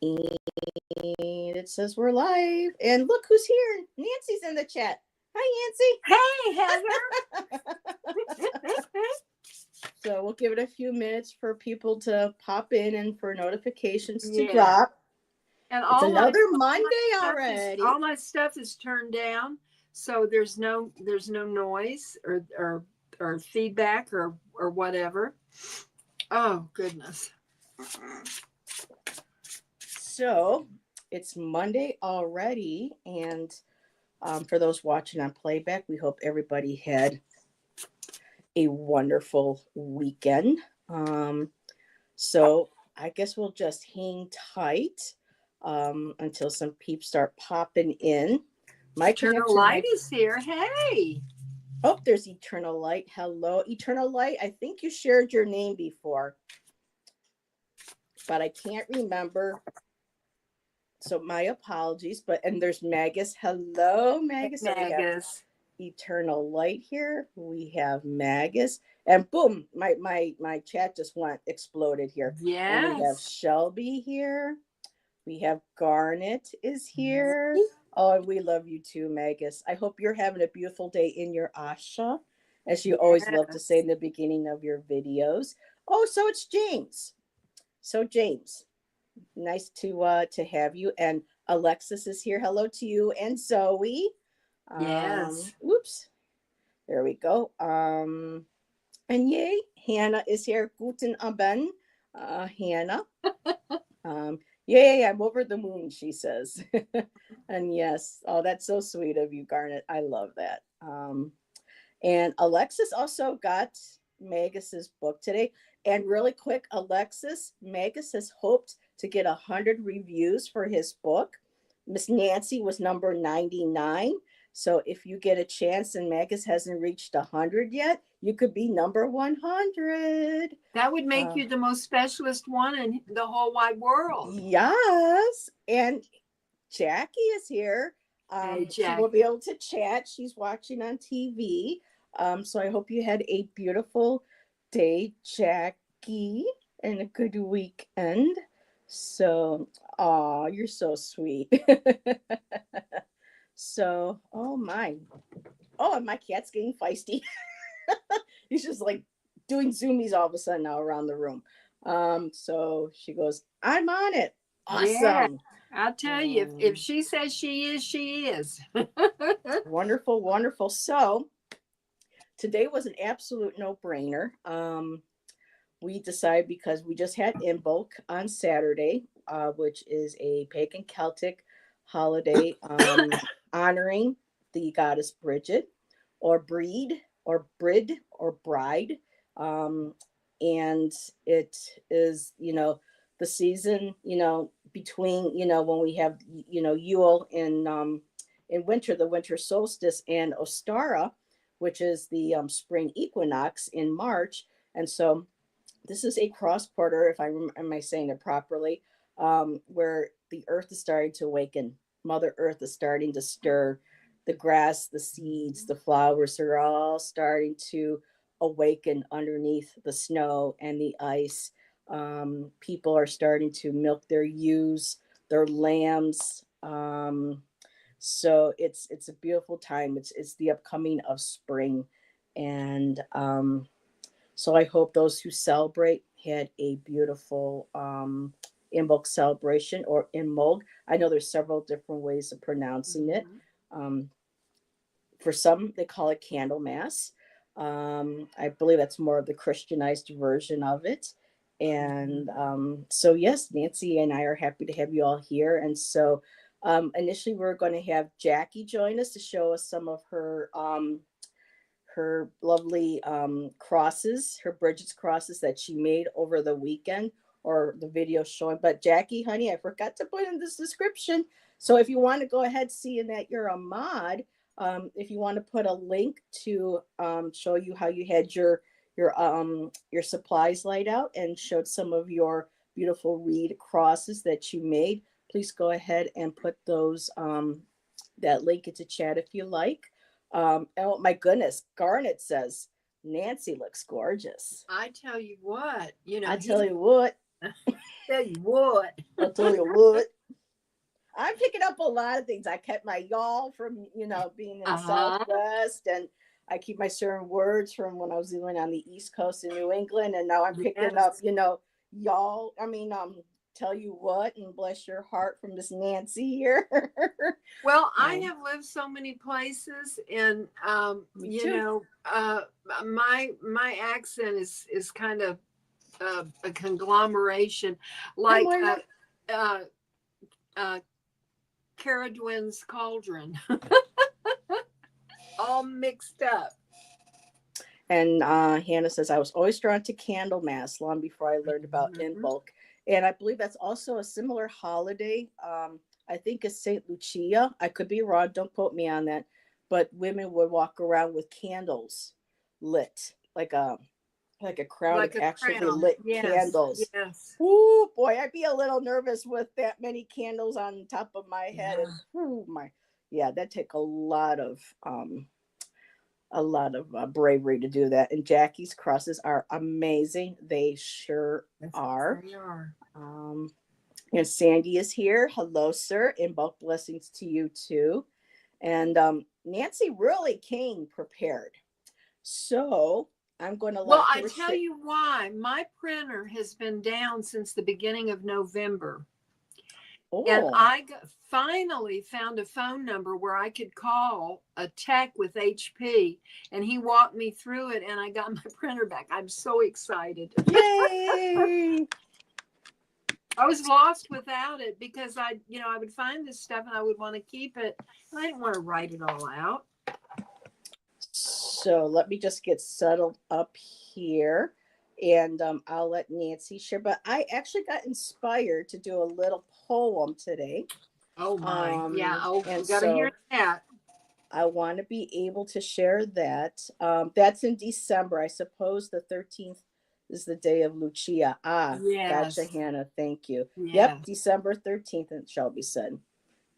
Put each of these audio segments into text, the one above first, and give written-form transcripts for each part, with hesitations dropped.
And it says we're live. And look who's here. Nancy's in the chat. Hi, Hey, Heather. Nancy. So we'll give it a few minutes for people to pop in and for notifications to drop. And it's another Monday already. All my stuff is turned down, so there's no noise or feedback or whatever. Oh goodness. So it's Monday already, and for those watching on playback, we hope everybody had a wonderful weekend. So I guess we'll just hang tight until some peeps start popping in. My Eternal Light is here. Hey. Oh, there's Eternal Light. Hello, Eternal Light. I think you shared your name before, but I can't remember. So my apologies. And there's Magus. Hello, Magus. Magus. Eternal Light here. We have Magus. And boom, my chat just exploded here. Yes. And we have Shelby here. We have Garnet is here. Oh, and we love you too, Magus. I hope you're having a beautiful day in your Asha, as you always love to say in the beginning of your videos. Oh, so it's James. So James, nice to have you. And Alexis is here. Hello to you. And Zoe. Yes. Oops. There we go. And yay, Hannah is here. Guten Abend, Hannah. Yay, I'm over the moon, she says. And yes, oh, that's so sweet of you, Garnet. I love that. And Alexis also got Magus's book today. And really quick, Alexis, Magus has hoped to get 100 reviews for his book. Miss Nancy was number 99. So if you get a chance and Magus hasn't reached 100 yet, you could be number 100. That would make you the most specialist one in the whole wide world. Yes. And Jackie is here. Hey, Jackie. She will be able to chat. She's watching on TV. So I hope you had a beautiful day, Jackie, and a good weekend. So, you're so sweet. So, oh my. Oh, and my cat's getting feisty. He's just like doing zoomies all of a sudden now around the room. So she goes, I'm on it. Awesome. Yeah, I'll tell you, if she says she is, she is. Wonderful, wonderful. So today was an absolute no-brainer. We decided because we just had Imbolc on Saturday, which is a pagan Celtic holiday honoring the goddess Brigid, or Breed, or Brid, or Bride. And it is, the season, between, when we have, Yule in winter, the winter solstice, and Ostara, which is the spring equinox in March. And so this is a cross quarter, if am I saying it properly, where the earth is starting to awaken. Mother Earth is starting to stir. The grass, the seeds, the flowers are all starting to awaken underneath the snow and the ice. People are starting to milk their ewes, their lambs. So it's a beautiful time. It's the upcoming of spring. And so I hope those who celebrate had a beautiful Imbolc celebration, or Imbolg. I know there's several different ways of pronouncing it. For some, they call it Candlemas. I believe that's more of the Christianized version of it. And so, yes, Nancy and I are happy to have you all here. And so initially, we're going to have Jackie join us to show us some of her lovely crosses, her Brigid's crosses that she made over the weekend, or the video showing. But Jackie, honey, I forgot to put in this description. So if you want to go ahead, seeing that you're a mod, if you want to put a link to show you how you had your supplies laid out and showed some of your beautiful reed crosses that you made, please go ahead and put those that link into chat if you like. Oh my goodness, Garnet says Nancy looks gorgeous. I tell you what, I tell you what. Tell you what. I'll tell you what. I'm picking up a lot of things. I kept my y'all from, being in the Uh-huh. Southwest, and I keep my certain words from when I was living on the East Coast in New England, and now I'm picking up, Yes. y'all. Tell you what, and bless your heart from Miss Nancy here. Well, I um, have lived so many places, and Me too. my accent is kind of a conglomeration, Hi, like Moira. uh, uh, Caradwin's cauldron, all mixed up. And Hannah says, I was always drawn to Candlemas long before I learned about in Mhm. bulk. And I believe that's also a similar holiday. I think it's St. Lucia. I could be wrong. Don't quote me on that. But women would walk around with candles lit, like a crown of Like a actually crown. lit Yes, candles. yes. Ooh, boy, I'd be a little nervous with that many candles on top of my head. Yeah. And yeah, that take a lot of bravery to do that. And Jackie's crosses are amazing. They sure Yes, are. they are. Um, and Sandy is here. Hello, sir. And bulk blessings to you too. And Nancy really came prepared. So I'm going to Well, let I her tell share. you why. My printer has been down since the beginning of November. And Oh, I finally found a phone number where I could call a tech with HP, and he walked me through it, and I got my printer back. I'm so excited. yay. I was lost without it because I would find this stuff and I would want to keep it, and I didn't want to write it all out. So let me just get settled up here, and I'll let Nancy share. But I actually got inspired to do a little poem today. Oh my, yeah. Oh, And we got to hear so that. I want to be able to share that. That's in December. I suppose the 13th is the day of Lucia. Ah, gotcha, Yes, Hannah. Thank you. Yep, yes. December 13th, it shall be said.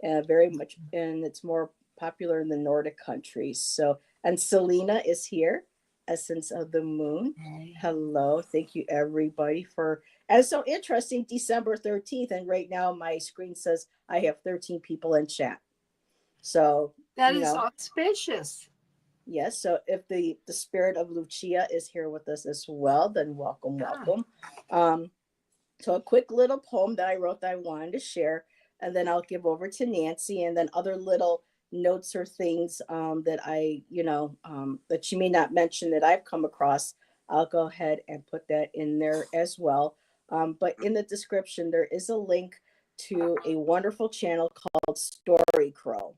Very much, and it's more popular in the Nordic countries. So, and Selena is here, Essence of the Moon. Okay. Hello, thank you everybody for. And it's so interesting, December 13th, and right now my screen says I have 13 people in chat. So, That is auspicious. yes. So if the spirit of Lucia is here with us as well, then welcome, Yeah. welcome. Um, so a quick little poem that I wrote that I wanted to share, and then I'll give over to Nancy, and then other little notes or things that that she may not mention that I've come across. I'll go ahead and put that in there as well. But in the description, there is a link to a wonderful channel called Story Crow,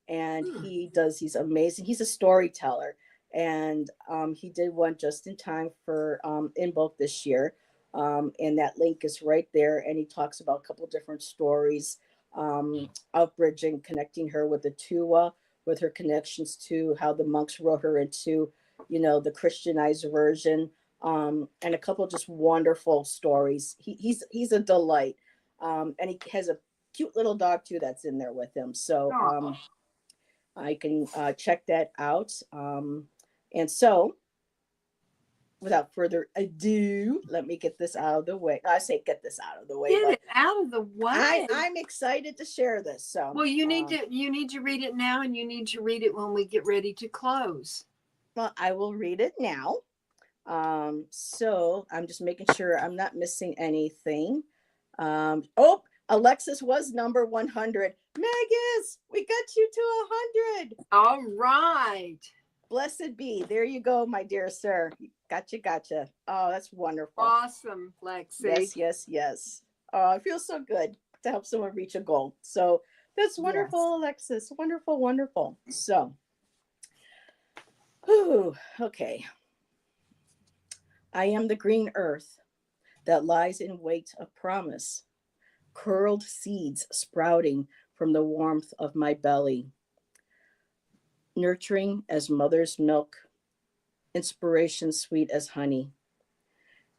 and Hmm. he's amazing. He's a storyteller, and he did one just in time for Invoke this year, and that link is right there, and he talks about a couple different stories of Bridget, connecting her with the Tuwa, with her connections to how the monks wrote her into the Christianized version, and a couple just wonderful stories. He's a delight, and he has a cute little dog too that's in there with him. So Oh, I can check that out. And so, without further ado, let me get this out of the way. I say get this out of the way, get but it out of the way. I'm excited to share this. So, Well, you need to read it now, and you need to read it when we get ready to close. well, I will read it now. So I'm just making sure I'm not missing anything. Oh, Alexis was number 100. Megas, we got you to 100. All right. Blessed be. There you go, my dear sir. Gotcha, gotcha. Oh, that's wonderful. Awesome, Lexi. Yes, yes, yes. Oh, it feels so good to help someone reach a goal. So that's Yes. wonderful, Alexis. Wonderful, wonderful. So, whew, okay. I am the green earth that lies in wait of promise, curled seeds sprouting from the warmth of my belly, nurturing as mother's milk, inspiration sweet as honey.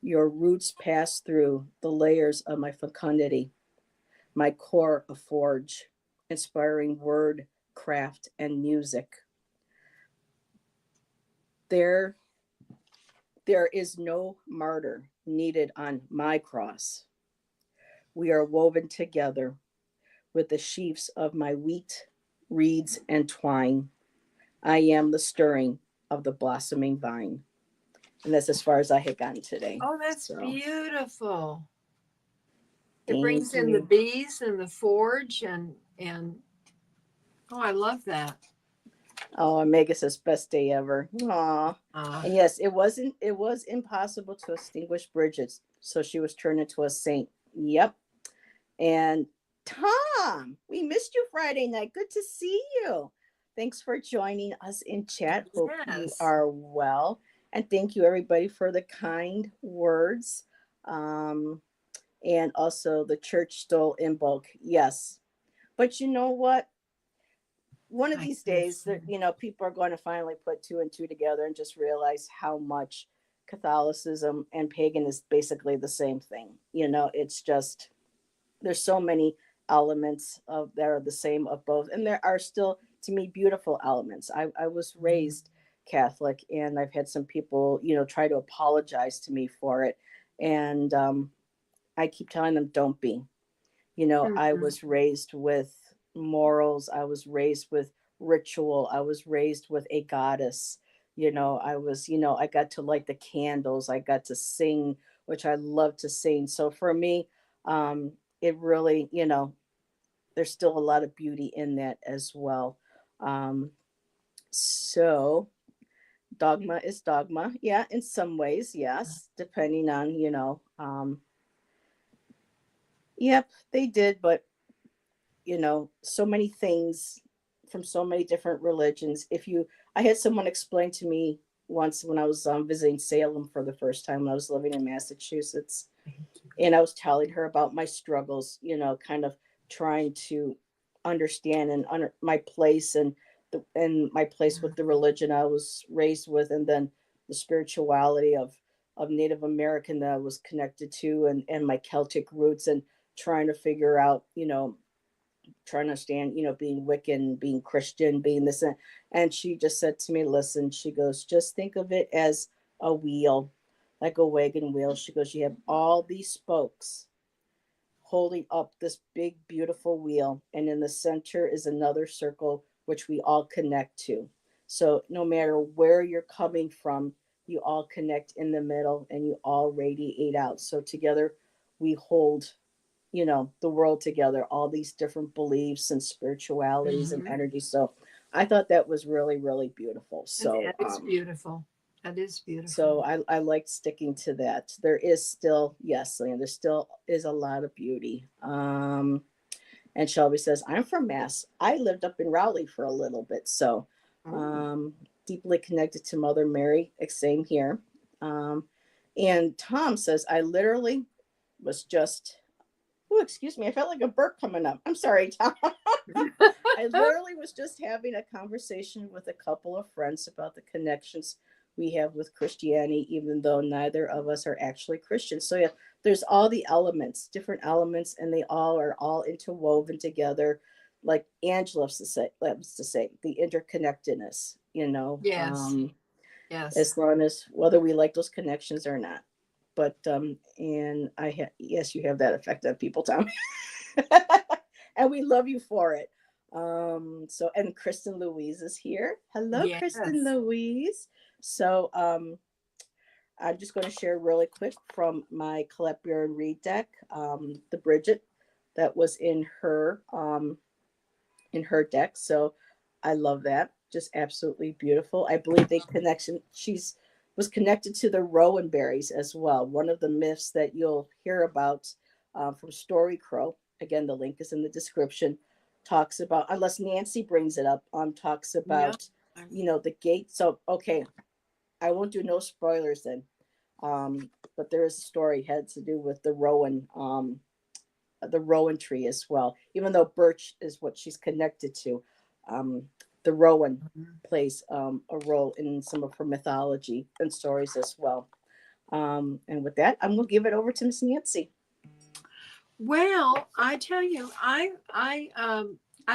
Your roots pass through the layers of my fecundity, my core a forge, inspiring word, craft, and music. There, there is no martyr needed on my cross. We are woven together with the sheaves of my wheat, reeds, and twine. I am the stirring of the blossoming vine. And that's as far as I had gotten today. Oh, that's So beautiful. It brings thank in the you. bees and the forge and oh, I love that. Oh, and Megan says best day ever. Aw. Uh, And yes, it was impossible to extinguish Brigid, so she was turned into a saint. Yep. And Tom, we missed you Friday night. Good to see you. Thanks for joining us in chat. Hope you yes. are well. And thank you everybody for the kind words. Um, and also the church stole in bulk. Yes. But you know what? One of I these can days that see. people are going to finally put two and two together and just realize how much Catholicism and pagan is basically the same thing. It's just there's so many elements of that are the same of both, and there are still to me beautiful elements. I was raised Catholic, and I've had some people try to apologize to me for it, and I keep telling them don't be. I Mhm. was raised with morals. I was raised with ritual. I was raised with a goddess. I got to light the candles. I got to sing, which I love to sing. So for me, it really, there's still a lot of beauty in that as well. Um, so dogma is dogma. Yeah, in some ways, yes, depending on, yep, they did, but so many things from so many different religions. I had someone explain to me once when I was visiting Salem for the first time when I was living in Massachusetts, and I was telling her about my struggles, kind of trying to understand and my place and my place with the religion I was raised with, and then the spirituality of Native American that I was connected to, and my Celtic roots, and trying to figure out, trying to understand, being Wiccan, being Christian, being this. And she just said to me, listen, she goes, just think of it as a wheel, like a wagon wheel. She goes, you have all these spokes holding up this big, beautiful wheel. And in the center is another circle, which we all connect to. So no matter where you're coming from, you all connect in the middle and you all radiate out. So together we hold the world together, all these different beliefs and spiritualities and Mhm. energies. So I thought that was really, really beautiful. That is beautiful. That is beautiful. So I liked sticking to that. There is still, yes, Leanne, there still is a lot of beauty. And Shelby says, I'm from Mass. I lived up in Raleigh for a little bit. So Oh. um, deeply connected to Mother Mary. Same here. Um, and Tom says, I literally was just, oh, excuse me, I felt like a burp coming up. I'm sorry, Tom. I literally was just having a conversation with a couple of friends about the connections we have with Christianity, even though neither of us are actually Christians. So yeah, there's all the elements, different elements, and they all are all interwoven together. Like Angela loves to say, the interconnectedness. Yes. Yes. As long as whether we like those connections or not. But and yes, you have that effect on people, Tom. And we love you for it. So and Kristen Louise is here. Hello, Kristen Yes. Louise. So I'm just going to share really quick from my Collect Beer and Read deck, the Brigid that was in her deck. So I love that. Just absolutely beautiful. I believe she's was connected to the rowan berries as well. One of the myths that you'll hear about from Story Crow. Again, the link is in the description. Talks about, unless Nancy brings it up, talks No. about the gate. So okay, I won't do no spoilers then. But there is a story had to do with the rowan tree as well. Even though birch is what she's connected to, um, the rowan plays a role in some of her mythology and stories as well. And with that, I'm going to give it over to Miss Nancy. Well, I tell you, I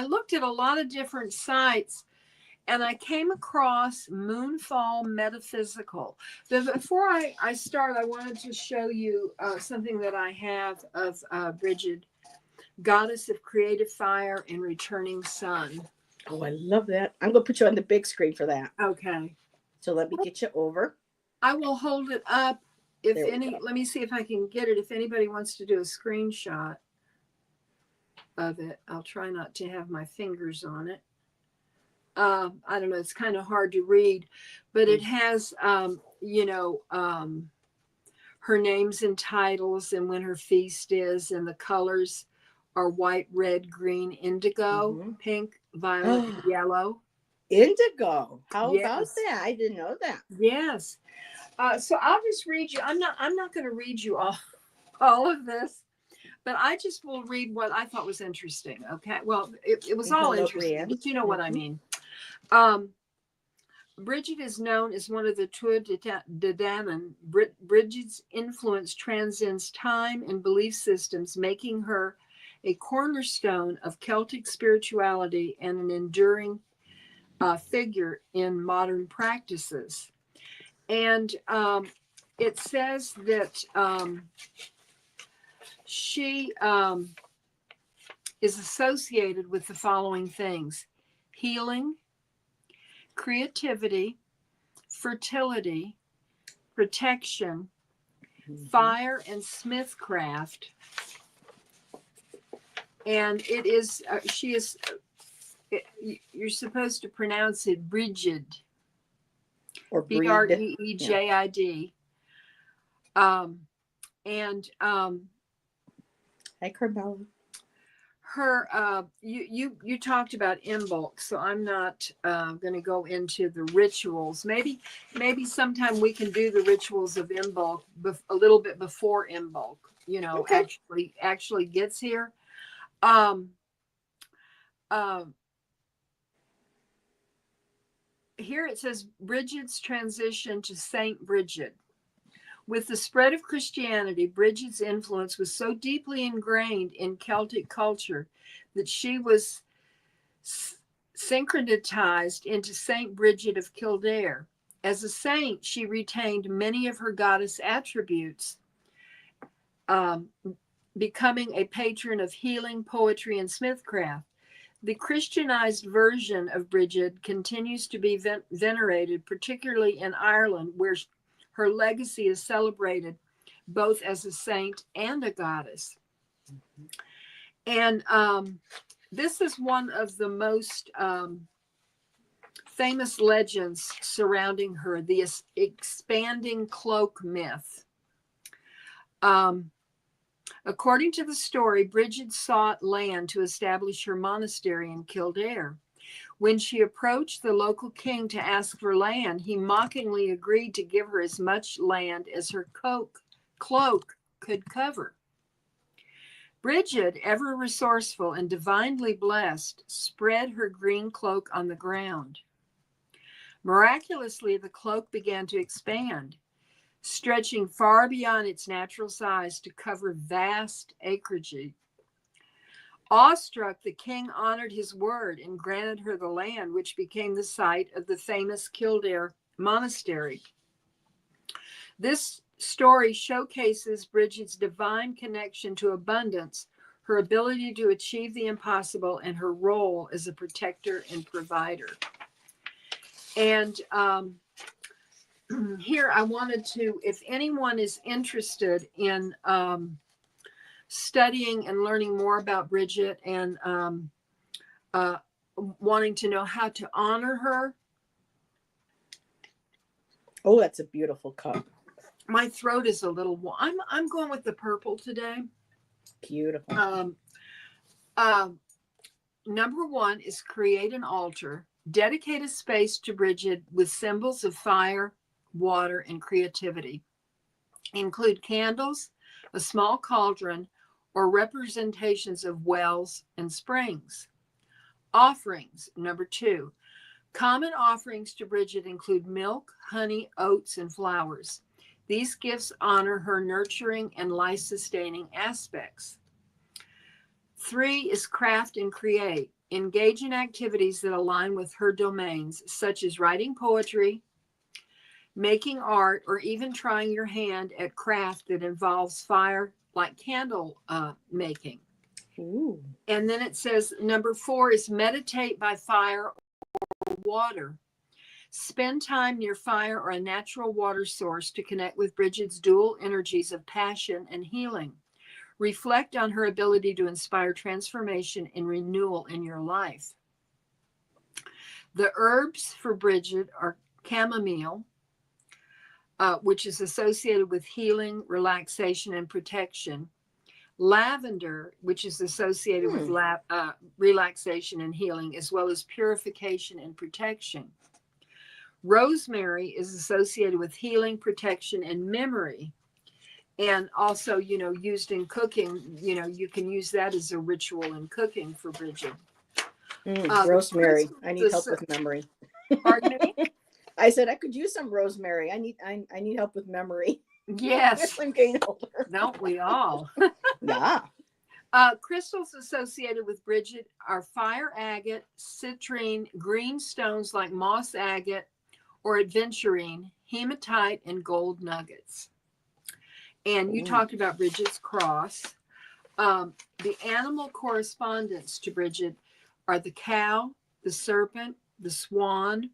looked at a lot of different sites, and I came across Moonfall Metaphysical. Before I start, I wanted to show you something that I have of Brigid, Goddess of Creative Fire and Returning Sun. Oh, I love that. I'm going to put you on the big screen for that. Okay. So let me get you over. I will hold it up. If There we any, go. let me see if I can get it. If anybody wants to do a screenshot of it, I'll try not to have my fingers on it. I don't know. It's kind of hard to read, but it has, her names and titles and when her feast is, and the colors are white, red, green, indigo, pink, violet, and yellow. Indigo. How about Yes. that? I didn't know that. Yes. So I'll just read you. I'm not going to read you all of this, but I just will read what I thought was interesting. Okay. Well, it was all interesting, but you know what I mean. Brigid is known as one of the Tuatha De Danann. Brigid's influence transcends time and belief systems, making her a cornerstone of Celtic spirituality and an enduring figure in modern practices. And it says that she is associated with the following things: healing, creativity, fertility, protection, fire, and smithcraft. And it is, you're supposed to pronounce it Brigid. Or Breejid. Hi, Carmela. Her you talked about Imbolc, so I'm not going to go into the rituals. Maybe sometime we can do the rituals of Imbolc a little bit before Imbolc, Okay. actually gets here. Here it says Brigid's transition to Saint Brigid. With the spread of Christianity, Brigid's influence was so deeply ingrained in Celtic culture that she was syncretized into Saint Brigid of Kildare. As a saint, she retained many of her goddess attributes, becoming a patron of healing, poetry, and smithcraft. The Christianized version of Brigid continues to be venerated, particularly in Ireland, where her legacy is celebrated both as a saint and a goddess. And this is one of the most famous legends surrounding her, the expanding cloak myth. According to the story, Brigid sought land to establish her monastery in Kildare. When she approached the local king to ask for land, he mockingly agreed to give her as much land as her cloak could cover. Brigid, ever resourceful and divinely blessed, spread her green cloak on the ground. Miraculously, the cloak began to expand, stretching far beyond its natural size to cover vast acreage. Awestruck, the king honored his word and granted her the land, which became the site of the famous Kildare Monastery. This story showcases Brigid's divine connection to abundance, her ability to achieve the impossible, and her role as a protector and provider. And here I wanted to, if anyone is interested in studying and learning more about Brigid and wanting to know how to honor her. Oh, that's a beautiful cup. My throat is a little warm. I'm going with the purple today. Beautiful. Number one is create an altar. Dedicate a space to Brigid with symbols of fire, water, and creativity. Include candles, a small cauldron, or representations of wells and springs. Offerings. Number two. Common offerings to Brigid include milk, honey, oats, and flowers. These gifts honor her nurturing and life-sustaining aspects. Three is craft and create. Engage in activities that align with her domains, such as writing poetry, making art, or even trying your hand at craft that involves fire, like candle making. Ooh. And then it says number 4 is meditate by fire or water. Spend time near fire or a natural water source to connect with Brigid's dual energies of passion and healing. Reflect on her ability to inspire transformation and renewal in your life. The herbs for Brigid are chamomile, which is associated with healing, relaxation, and protection. Lavender, which is associated with relaxation and healing, as well as purification and protection. Rosemary is associated with healing, protection, and memory. And also, used in cooking, you can use that as a ritual in cooking for Brigid. Rosemary. I need help with memory. Pardon me? I said I could use some rosemary. I need help with memory. Yes. I'm getting older. Don't we all? Yeah. Crystals associated with Brigid are fire agate, citrine, green stones like moss agate or adventurine, hematite, and gold nuggets. And you talked about Brigid's cross. The animal correspondents to Brigid are the cow, the serpent, the swan,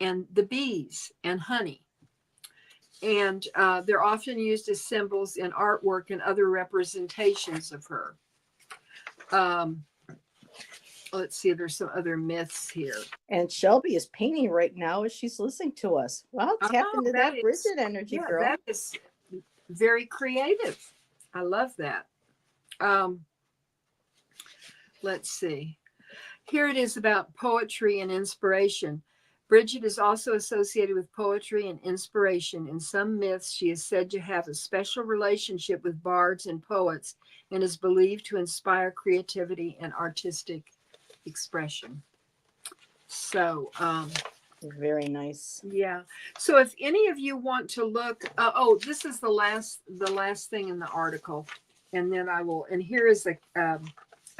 and the bees and honey. And they're often used as symbols in artwork and other representations of her. Let's see, there's some other myths here. And Shelby is painting right now as she's listening to us. Well, tap into that Brigid energy, girl. That is very creative. I love that. Let's see. Here it is about poetry and inspiration. Brigid is also associated with poetry and inspiration. In some myths, she is said to have a special relationship with bards and poets and is believed to inspire creativity and artistic expression. So, very nice. Yeah. So if any of you want to look, this is the last thing in the article, and then I will. And here is a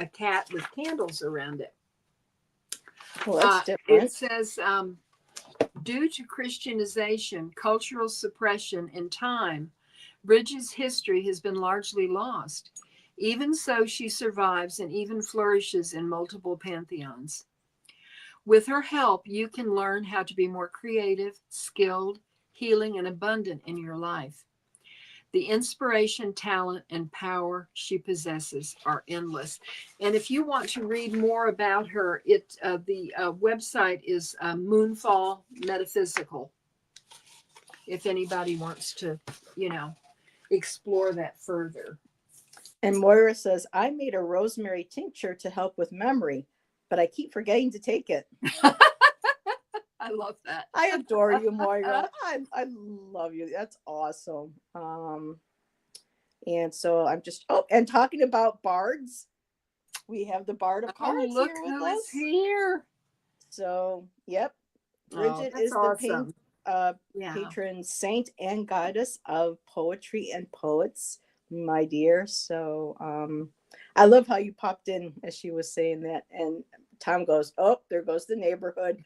cat with candles around it. Well, that's different. It says, due to Christianization, cultural suppression, and time, Brigid's history has been largely lost. Even so, she survives and even flourishes in multiple pantheons. With her help, you can learn how to be more creative, skilled, healing, and abundant in your life. The inspiration, talent, and power she possesses are endless. And if you want to read more about her, the website is Moonfall Metaphysical. If anybody wants to, explore that further. And Moira says, I made a rosemary tincture to help with memory, but I keep forgetting to take it. I love that. I adore you, Moira. I love you. That's awesome. And so I'm just, and talking about bards, we have the Bard of Cards look here with who us. Is here. So, yep. Brigid is awesome. the patron saint and goddess of poetry and poets, my dear. So I love how you popped in as she was saying that. And Tom goes, oh, there goes the neighborhood.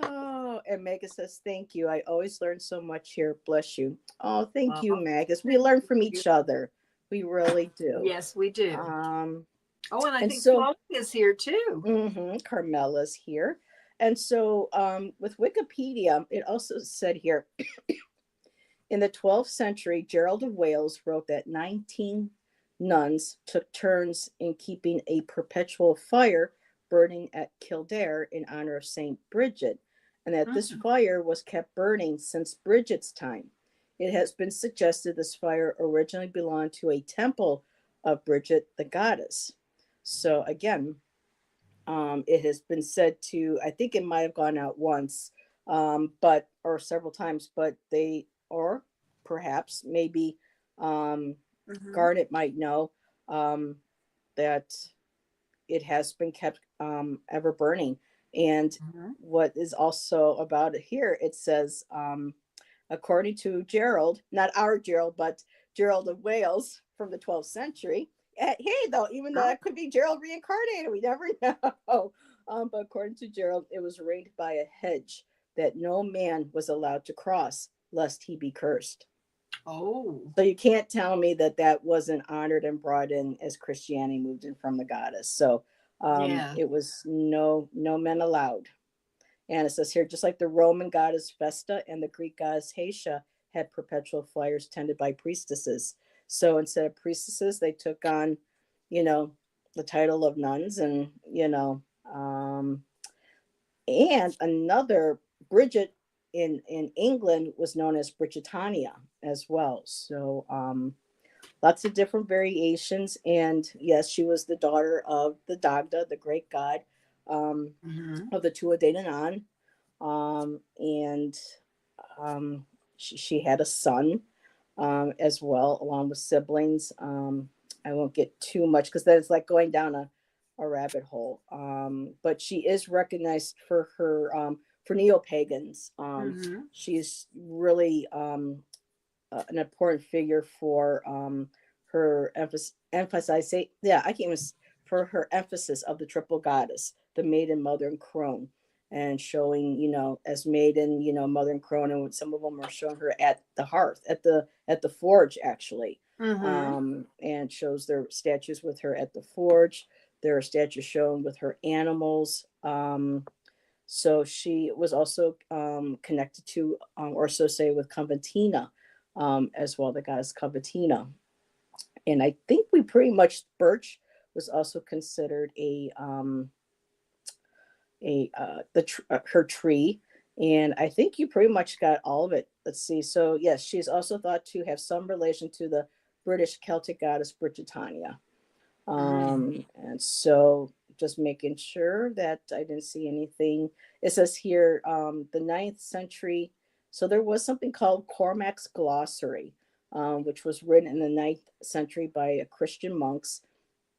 Oh, and Megan says, thank you. I always learn so much here. Bless you. Oh, thank you, Megan. We learn from each other. We really do. Yes, we do. And I think Chloe is here too. Carmela's here. And so with Wikipedia, it also said here, in the 12th century, Gerald of Wales wrote that 19 nuns took turns in keeping a perpetual fire burning at Kildare in honor of Saint Brigid, and that this fire was kept burning since Brigid's time. It has been suggested this fire originally belonged to a temple of Brigid, the goddess. So again, it has been said to, I think it might have gone out once, or several times, but or perhaps maybe Garnet might know that it has been kept ever burning. And what is also about it here, it says, according to Gerald, not our Gerald, but Gerald of Wales from the 12th century, Hey, though, even though that could be Gerald reincarnated, we never know. But according to Gerald, it was ringed by a hedge that no man was allowed to cross, lest he be cursed. Oh, So you can't tell me that that wasn't honored and brought in as Christianity moved in from the goddess. So yeah. it was no men allowed. And it says here, just like the Roman goddess Vesta and the Greek goddess Hatia had perpetual fires tended by priestesses. So instead of priestesses, they took on, you know, the title of nuns, and another Brigid in England was known as Brigittania as well. So lots of different variations. And yes, she was the daughter of the Dagda, the great god um, Hmm. of the Tua De Danann. And she had a son as well, along with siblings. I won't get too much because then it's like going down a rabbit hole. But she is recognized for her for neo pagans. Hmm. She's really an important figure for her emphasize. Yeah, I can't even for her emphasis of the triple goddess, the maiden, mother, and crone, and showing as maiden, mother and crone, and some of them are showing her at the hearth, at the forge actually, Hmm. and shows their statues with her at the forge. There are statues shown with her animals. So she was also connected to or associated with Conventina as well, the goddess Conventina. And I think we pretty much, birch was also considered her tree. And I think you pretty much got all of it. Let's see. So yes, she's also thought to have some relation to the British Celtic goddess Brigittania. Hmm. And so just making sure that I didn't see anything. It says here, the ninth century. So there was something called Cormac's Glossary, which was written in the ninth century by a Christian monks,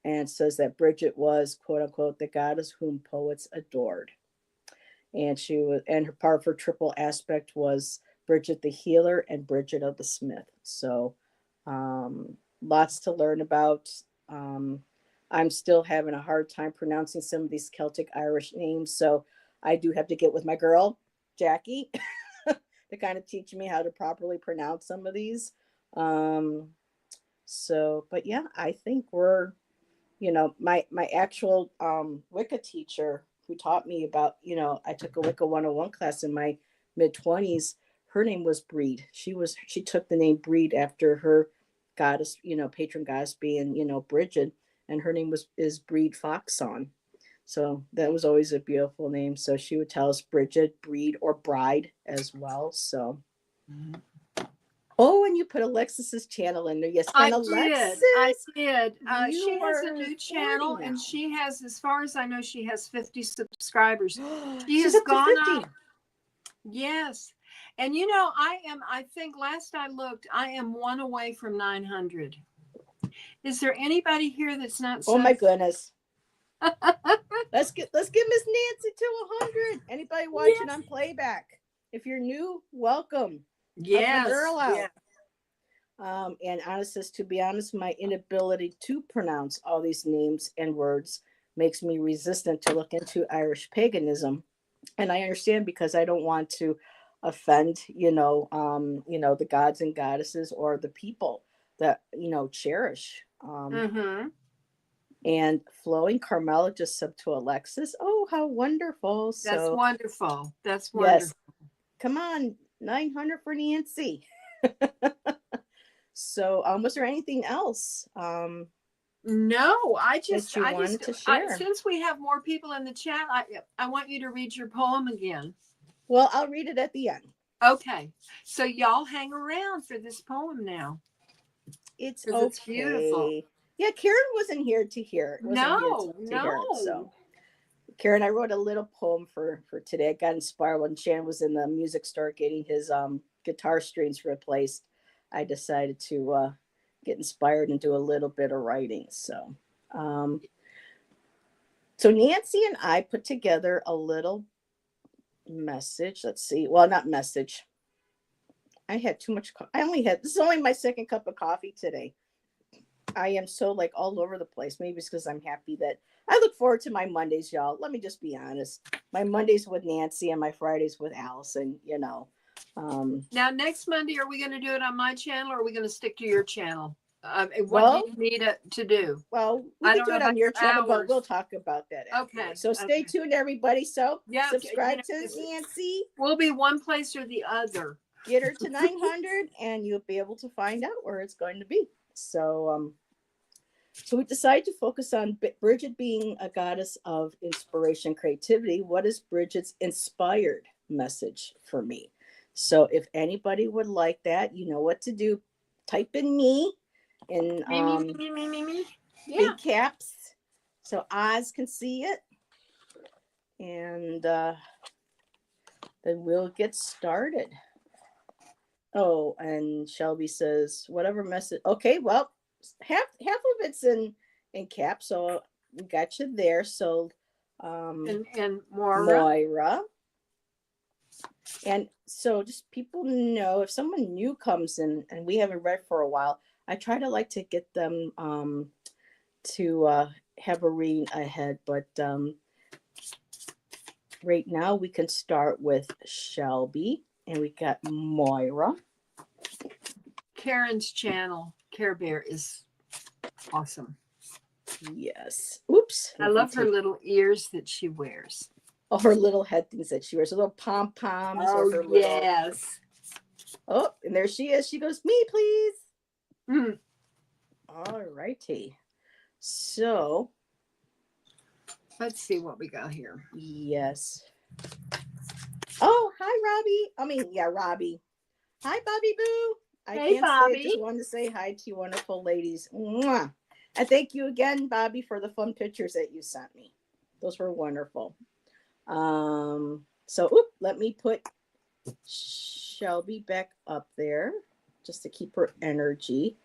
and says that Bridget was, quote unquote, the goddess whom poets adored. And she was, and her part of her triple aspect was Bridget the healer and Bridget of the smith. So lots to learn about. Um, I'm still having a hard time pronouncing some of these Celtic Irish names, so I do have to get with my girl Jackie to kind of teach me how to properly pronounce some of these. Um, so, but yeah, I think we're my actual Wicca teacher who taught me about, I took a Wicca 101 class in my mid 20s. Her name was Breed. She took the name Breed after her goddess, patron goddess being, Brigid, and her name is Breed Foxon. So that was always a beautiful name. So she would tell us Bridget, Breed, or Bride as well. So, oh, and you put Alexis's channel in there. Yes, and I did. I Alexis, did. She you has a are new 40 channel, and now. she has, as far as I know, she has 50 subscribers. She She's has up to gone 50. up. Yes. And I think last I looked, I am one away from 900. Is there anybody here that's not Oh my sub? goodness. Let's get Miss Nancy to 100. Anybody watching Yes. on playback? If you're new, welcome. Help my Yes. girl Yeah. out. And honest says, to be honest, my inability to pronounce all these names and words makes me resistant to look into Irish paganism. And I understand, because I don't want to offend, the gods and goddesses or the people that, cherish. Mm-hmm. And Flowing Carmela just subbed to Alexis. Oh, how wonderful. That's So, wonderful. That's yes, wonderful. come on, 900 for Nancy. So, was there anything else No, that you wanted to share? since we have more people in the chat, I want you to read your poem again. Well, I'll read it at the end. Okay. So y'all hang around for this poem now It's because it's beautiful. okay. Yeah, Karen wasn't here to hear. Wasn't here No, to hear it. no. So, Karen, I wrote a little poem for today. I got inspired when Shan was in the music store getting his guitar strings replaced. I decided to get inspired and do a little bit of writing. Um, so Nancy and I put together a little message. Let's see. Well, not message. I had too much. I only had. This is only my second cup of coffee today. I am so like all over the place. Maybe it's because I'm happy that I look forward to my Mondays, y'all. Let me just be honest. My Mondays with Nancy and my Fridays with Allison, you know. Now, next Monday, are we going to do it on my channel or are we going to stick to your channel? What do Well, you need it to do? well, we I can don't do know it on about your your channel, but hours. we'll talk about that Okay. afterwards. So stay tuned, everybody. So Yeah. subscribe to Nancy, We'll be one place or the other. get her to 900, and you'll be able to find out where it's going to be. So we decided to focus on Brigid being a goddess of inspiration, creativity. What is Brigid's inspired message for me? So if anybody would like that, you know what to do. Type in me in Me. Yeah. big caps so Oz can see it. And then we'll get started. Oh, and Shelby says, whatever message. Okay, well, half of it's in caps, so we got you there. So And Moira. And so just people know if someone new comes in and we haven't read for a while, I try to like to get them to have a reading ahead. But right now we can start with Shelby and we got Moira. Karen's channel, Care Bear, is awesome. Yes. Oops. I love her little ears that she wears. Oh, her little head things that she wears, her little pom poms. Oh, or her yes. Little... Oh, and there she is. She goes, me, please. Mm. All righty. So let's see what we got here. Yes. Oh, hi, Robbie. Robbie. Hi, Bobby Boo. Hey, Bobby. I just wanted to say hi to you wonderful ladies. Mwah. And thank you again, Bobby, for the fun pictures that you sent me. Those were wonderful. Let me put Shelby back up there just to keep her energy.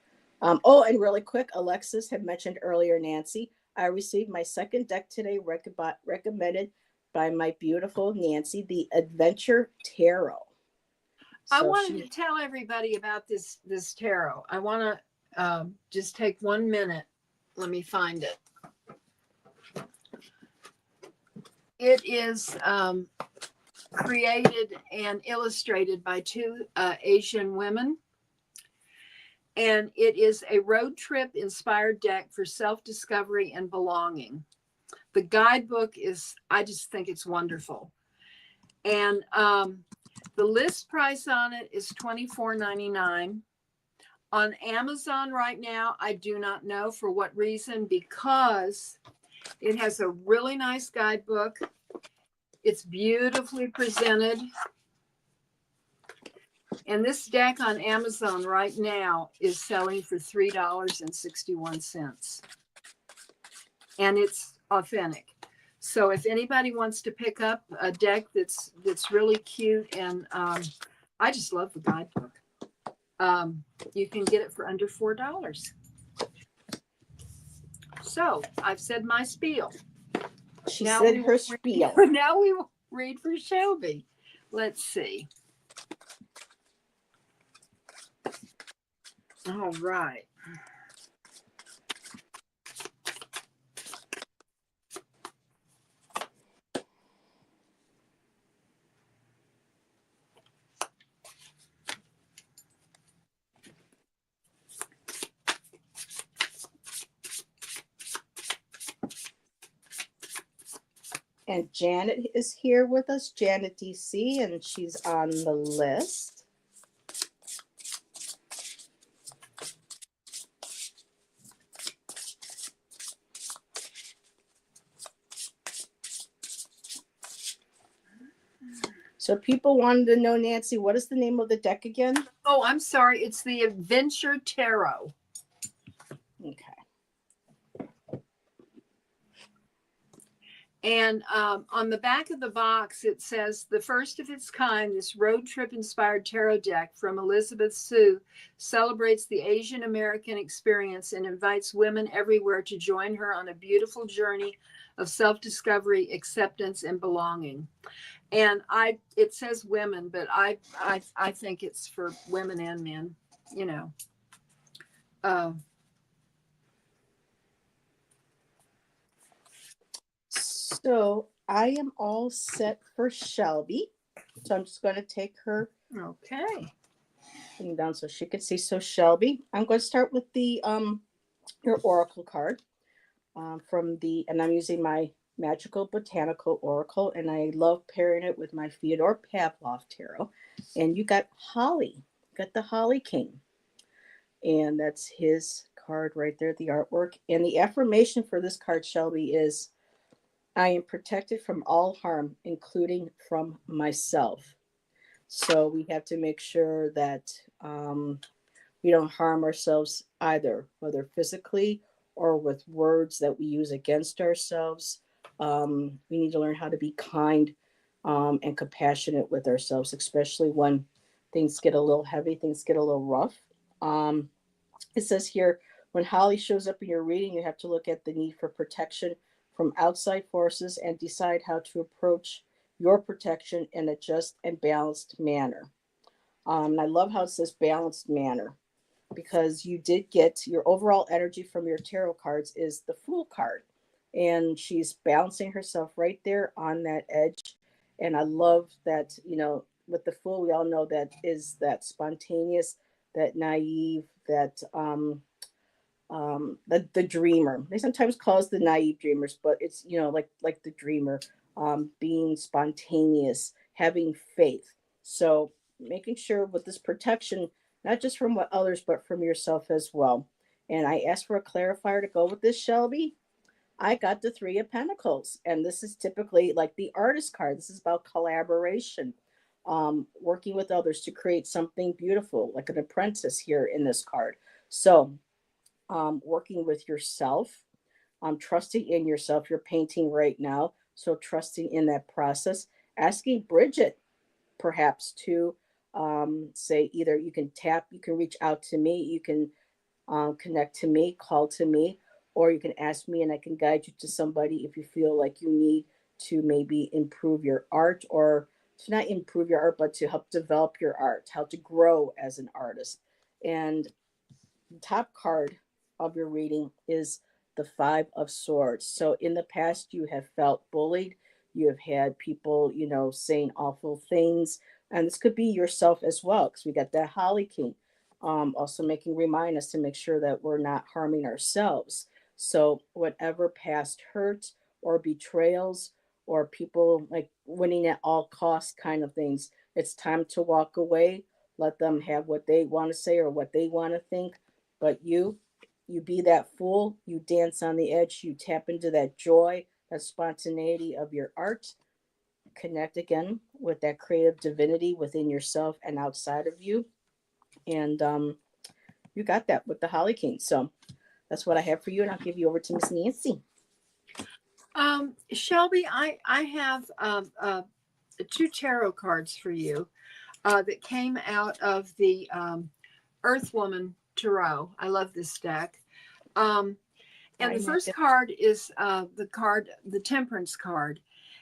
And really quick, Alexis had mentioned earlier, Nancy, I received my second deck today, recommended by my beautiful Nancy, the Adventure Tarot. So I wanted to tell everybody about this tarot. I want to just take 1 minute. Let me find it. It is created and illustrated by two Asian women. And it is a road trip inspired deck for self-discovery and belonging. The guidebook is, I just think it's wonderful. And the list price on it is $24.99. On Amazon right now, I do not know for what reason, because it has a really nice guidebook. It's beautifully presented. And this deck on Amazon right now is selling for $3.61. And it's authentic. So if anybody wants to pick up a deck that's really cute, and I just love the guidebook, you can get it for under $4. So I've said my spiel. She said her spiel. Now we will read for Shelby. Let's see. All right. And Janet is here with us, Janet DC, and she's on the list. So people wanted to know, Nancy, what is the name of the deck again? Oh, I'm sorry. It's the Adventure Tarot. Okay. And on the back of the box, it says, the first of its kind, this road trip inspired tarot deck from Elizabeth Sue celebrates the Asian American experience and invites women everywhere to join her on a beautiful journey of self-discovery, acceptance, and belonging. And it says women, but I think it's for women and men, you know. So I am all set for Shelby. So I'm just going to take her Okay. thing down so she can see. So Shelby, I'm going to start with the your oracle card from the, and I'm using my Magical Botanical Oracle, and I love pairing it with my Fyodor Pavlov tarot. And you got Holly, you got the Holly King, and that's his card right there, the artwork. And the affirmation for this card, Shelby, is I am protected from all harm, including from myself. So we have to make sure that we don't harm ourselves either, whether physically or with words that we use against ourselves. We need to learn how to be kind and compassionate with ourselves, especially when things get a little heavy, things get a little rough. Um, it says here, when Holly shows up in your reading, you have to look at the need for protection from outside forces and decide how to approach your protection in a just and balanced manner. And I love how it says balanced manner because you did get your overall energy from your tarot cards is the Fool card. And she's balancing herself right there on that edge. And I love that, with the Fool, we all know that is that spontaneous, that naive, that the dreamer. They sometimes call us the naive dreamers, but it's like the dreamer, being spontaneous, having faith. So making sure with this protection, not just from what others, but from yourself as well. And I asked for a clarifier to go with this, Shelby. I got the Three of Pentacles, and this is typically like the artist card. This is about collaboration, working with others to create something beautiful, like an apprentice here in this card. So working with yourself, trusting in yourself. You're painting right now, so trusting in that process. Asking Brigid perhaps to say either you can tap, you can reach out to me, you can connect to me, call to me, or you can ask me and I can guide you to somebody if you feel like you need to maybe improve your art or to not improve your art, but to help develop your art, how to grow as an artist. And top card of your reading is the Five of Swords. So in the past, you have felt bullied. You have had people, saying awful things. And this could be yourself as well, because we got that Holly King. Also making remind us to make sure that we're not harming ourselves. So whatever past hurt or betrayals or people like winning at all costs kind of things, it's time to walk away. Let them have what they want to say or what they want to think, but you be that fool, you dance on the edge, you tap into that joy, that spontaneity of your art, connect again with that creative divinity within yourself and outside of you. And you got that with the Holly King. So that's what I have for you, and I'll give you over to Miss Nancy. Shelby, I have two tarot cards for you that came out of the Earth Woman Tarot. I love this deck. And the first card is the Temperance card.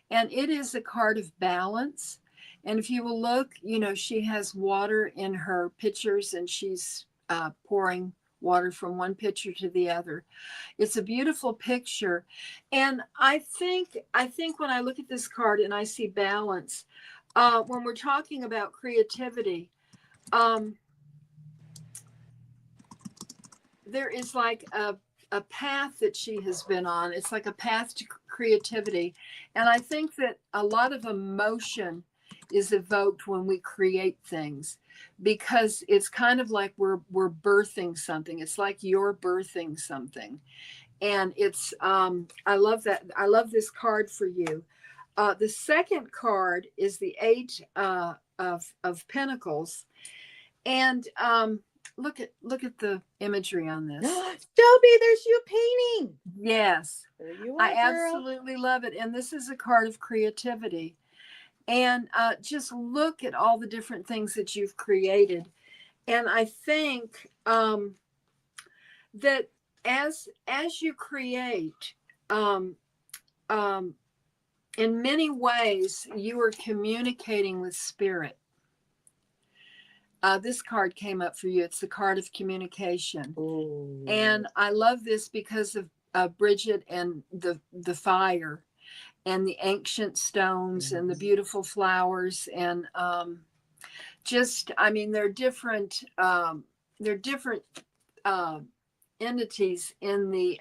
And it is a card of balance. And if you will look, she has water in her pitchers and she's pouring water from one pitcher to the other. It's a beautiful picture. And I think when I look at this card and I see balance, when we're talking about creativity, there is like a path that she has been on. It's like a path to creativity. And I think that a lot of emotion is evoked when we create things because it's kind of like we're birthing something. It's like you're birthing something. And it's I love that. I love this card for you. The second card is the Eight of Pentacles. And look at the imagery on this. Shelby, there's you painting. Yes, there you are, I absolutely love it. And this is a card of creativity. And just look at all the different things that you've created. And I think that as you create, in many ways, you are communicating with spirit. This card came up for you. It's the card of communication. Ooh. And I love this because of Brigid and the fire. and the ancient stones and the beautiful flowers. And just, I mean, they're different uh, entities in the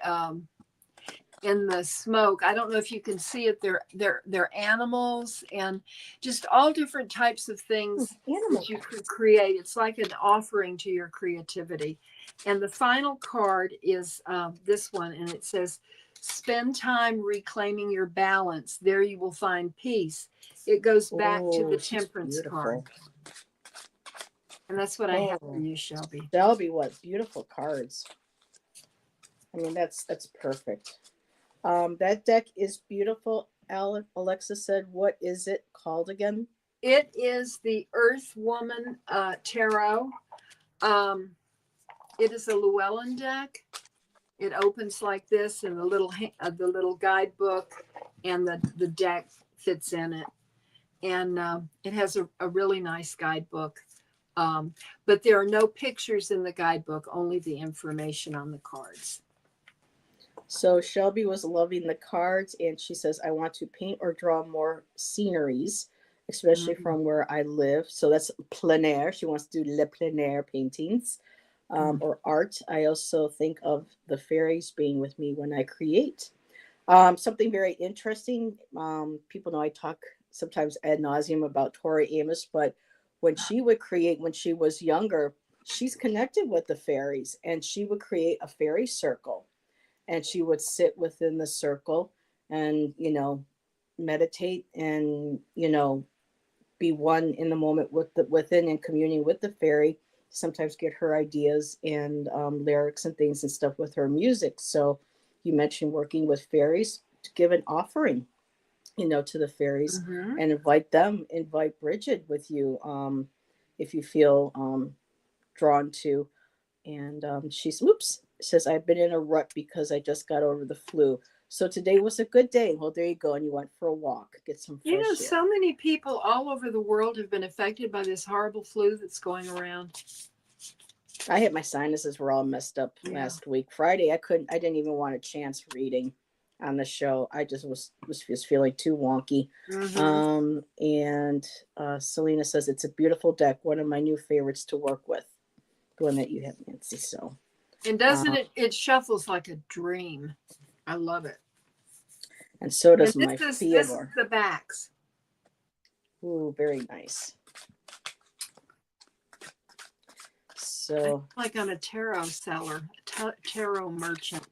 smoke. I don't know if you can see it. They're animals and just all different types of things Animal. that you could create. It's like an offering to your creativity. And the final card is this one, and it says, "Spend time reclaiming your balance. There you will find peace." It goes back to the Oh, she's Temperance card, beautiful. and that's what I have for Oh, you, Shelby. Shelby, what beautiful cards. I mean, that's perfect. That deck is beautiful. Alexa said, "What is it called again?" It is the Earth Woman Tarot. Um, it is a Llewellyn deck. It opens like this, and the little guidebook and the deck fits in it, and it has a really nice guidebook. But there are no pictures in the guidebook, only the information on the cards. So Shelby was loving the cards, and she says, "I want to paint or draw more sceneries, especially Mm-hmm. from where I live." So that's plein air. She wants to do le plein air paintings or art. I also think of the fairies being with me when I create. Something very interesting. People know I talk sometimes ad nauseum about Tori Amos, but when she would create when she was younger, she's connected with the fairies, and she would create a fairy circle, and she would sit within the circle and meditate and be one in the moment with the within and communing with the fairy, sometimes get her ideas and lyrics and things and stuff with her music. So you mentioned working with fairies to give an offering to the fairies Mm-hmm. and invite Brigid with you, if you feel drawn to. And she's oops says, "I've been in a rut because I just got over the flu. So today was a good day." Well, there you go. And you went for a walk, get some You know, fresh air. so many people all over the world have been affected by this horrible flu that's going around. I had my sinuses were all messed up Yeah. last week. Friday, I didn't even want a chance reading on the show. I just was just feeling too wonky. Mm-hmm. And Selena says it's a beautiful deck, one of my new favorites to work with. The one that you have, Nancy. So, And doesn't um, it shuffles like a dream. I love it. and so And does my this is Theodore. the backs. Ooh, very nice. So Like I'm a tarot seller, tarot merchant.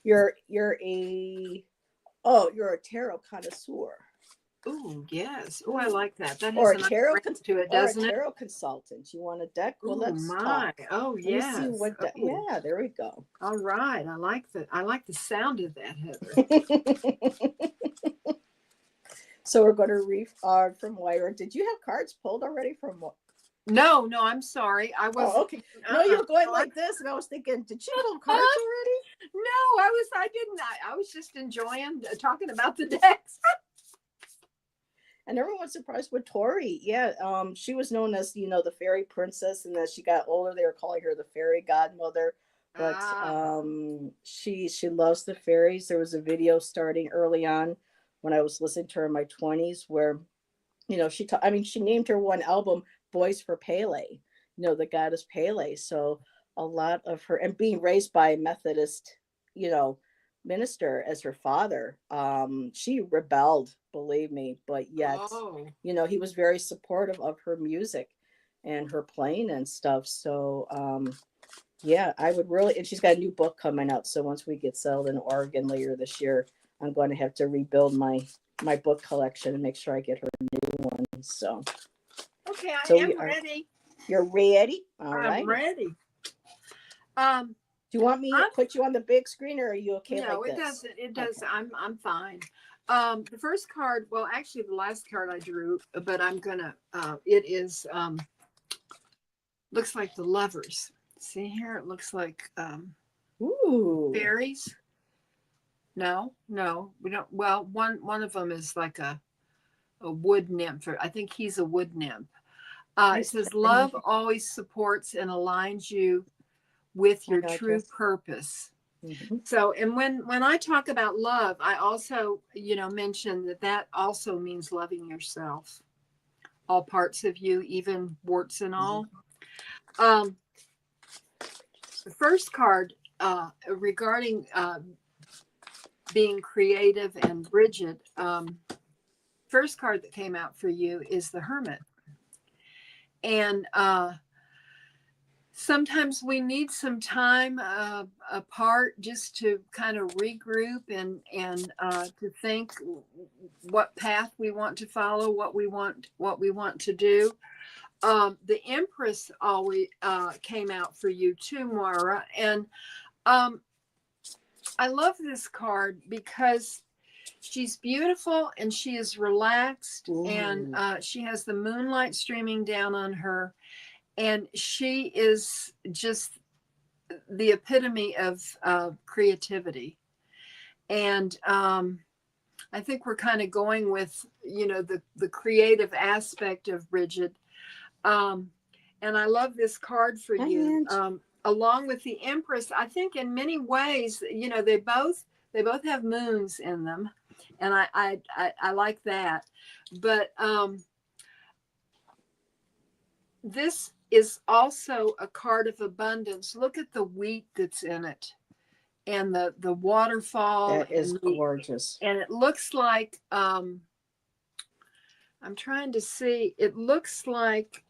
you're a tarot connoisseur. Oh, yes. Oh, I like that. That Or has a a nice tarot ring to it, or a doesn't it? tarot consultant. You want a deck? Well, Oh let's my. talk. Oh Let me see yes. what Oh, yeah, there we go. all right. I like the sound of that, Heather. So we're going to read from Lyra. Did you have cards pulled already from No, no, I'm sorry. I Oh, wasn't. okay. No, you were going No, like this, and I was thinking, did she pull cards already? no, I didn't. I was just enjoying talking about the decks. And everyone's surprised with Tori. Yeah, she was known as the fairy princess, and as she got older, they were calling her the fairy godmother. But Ah. she loves the fairies. There was a video starting early on when I was listening to her in my 20s, where she named her one album "Boys for Pele," the goddess Pele. So a lot of her, and being raised by a Methodist, you know, minister as her father, she rebelled, believe me, but yet, Oh. he was very supportive of her music and her playing and stuff. So yeah, I would really, and she's got a new book coming out. So once we get settled in Oregon later this year, I'm going to have to rebuild my book collection and make sure I get her new one. So Okay, I so am we are. ready. You're ready? All I'm right. ready. Do you want me to I'm put you on the big screen, or are you okay no, like it this? doesn't. It does. Okay. I'm fine. The first card, well, actually, the last card I drew, but I'm gonna. It is looks like the lovers. See here, it looks like Ooh. fairies. No, no, we don't. Well, one of them is like a wood nymph. I think he's a wood nymph. It Nice says penny. love always supports and aligns you with I your got you. true purpose. Mhm. So, and when I talk about love, I also, mention that that also means loving yourself, all parts of you, even warts and all. Um, the first card regarding being creative and Brigid, first card that came out for you is the Hermit. And sometimes we need some time apart just to kind of regroup and to think what path we want to follow, what we want to do. The Empress always came out for you too, Moira, and um, I love this card because she's beautiful and she is relaxed, and Ooh. she has the moonlight streaming down on her, and she is just the epitome of creativity. And I think we're kind of going with the creative aspect of Brigid. Um, and I love this card for Hi, you. Ange. Along with the Empress, I think in many ways, they both have moons in them, and I like that. But this is also a card of abundance. Look at the wheat that's in it, and the waterfall, That is gorgeous. and it looks like I'm trying to see. It looks like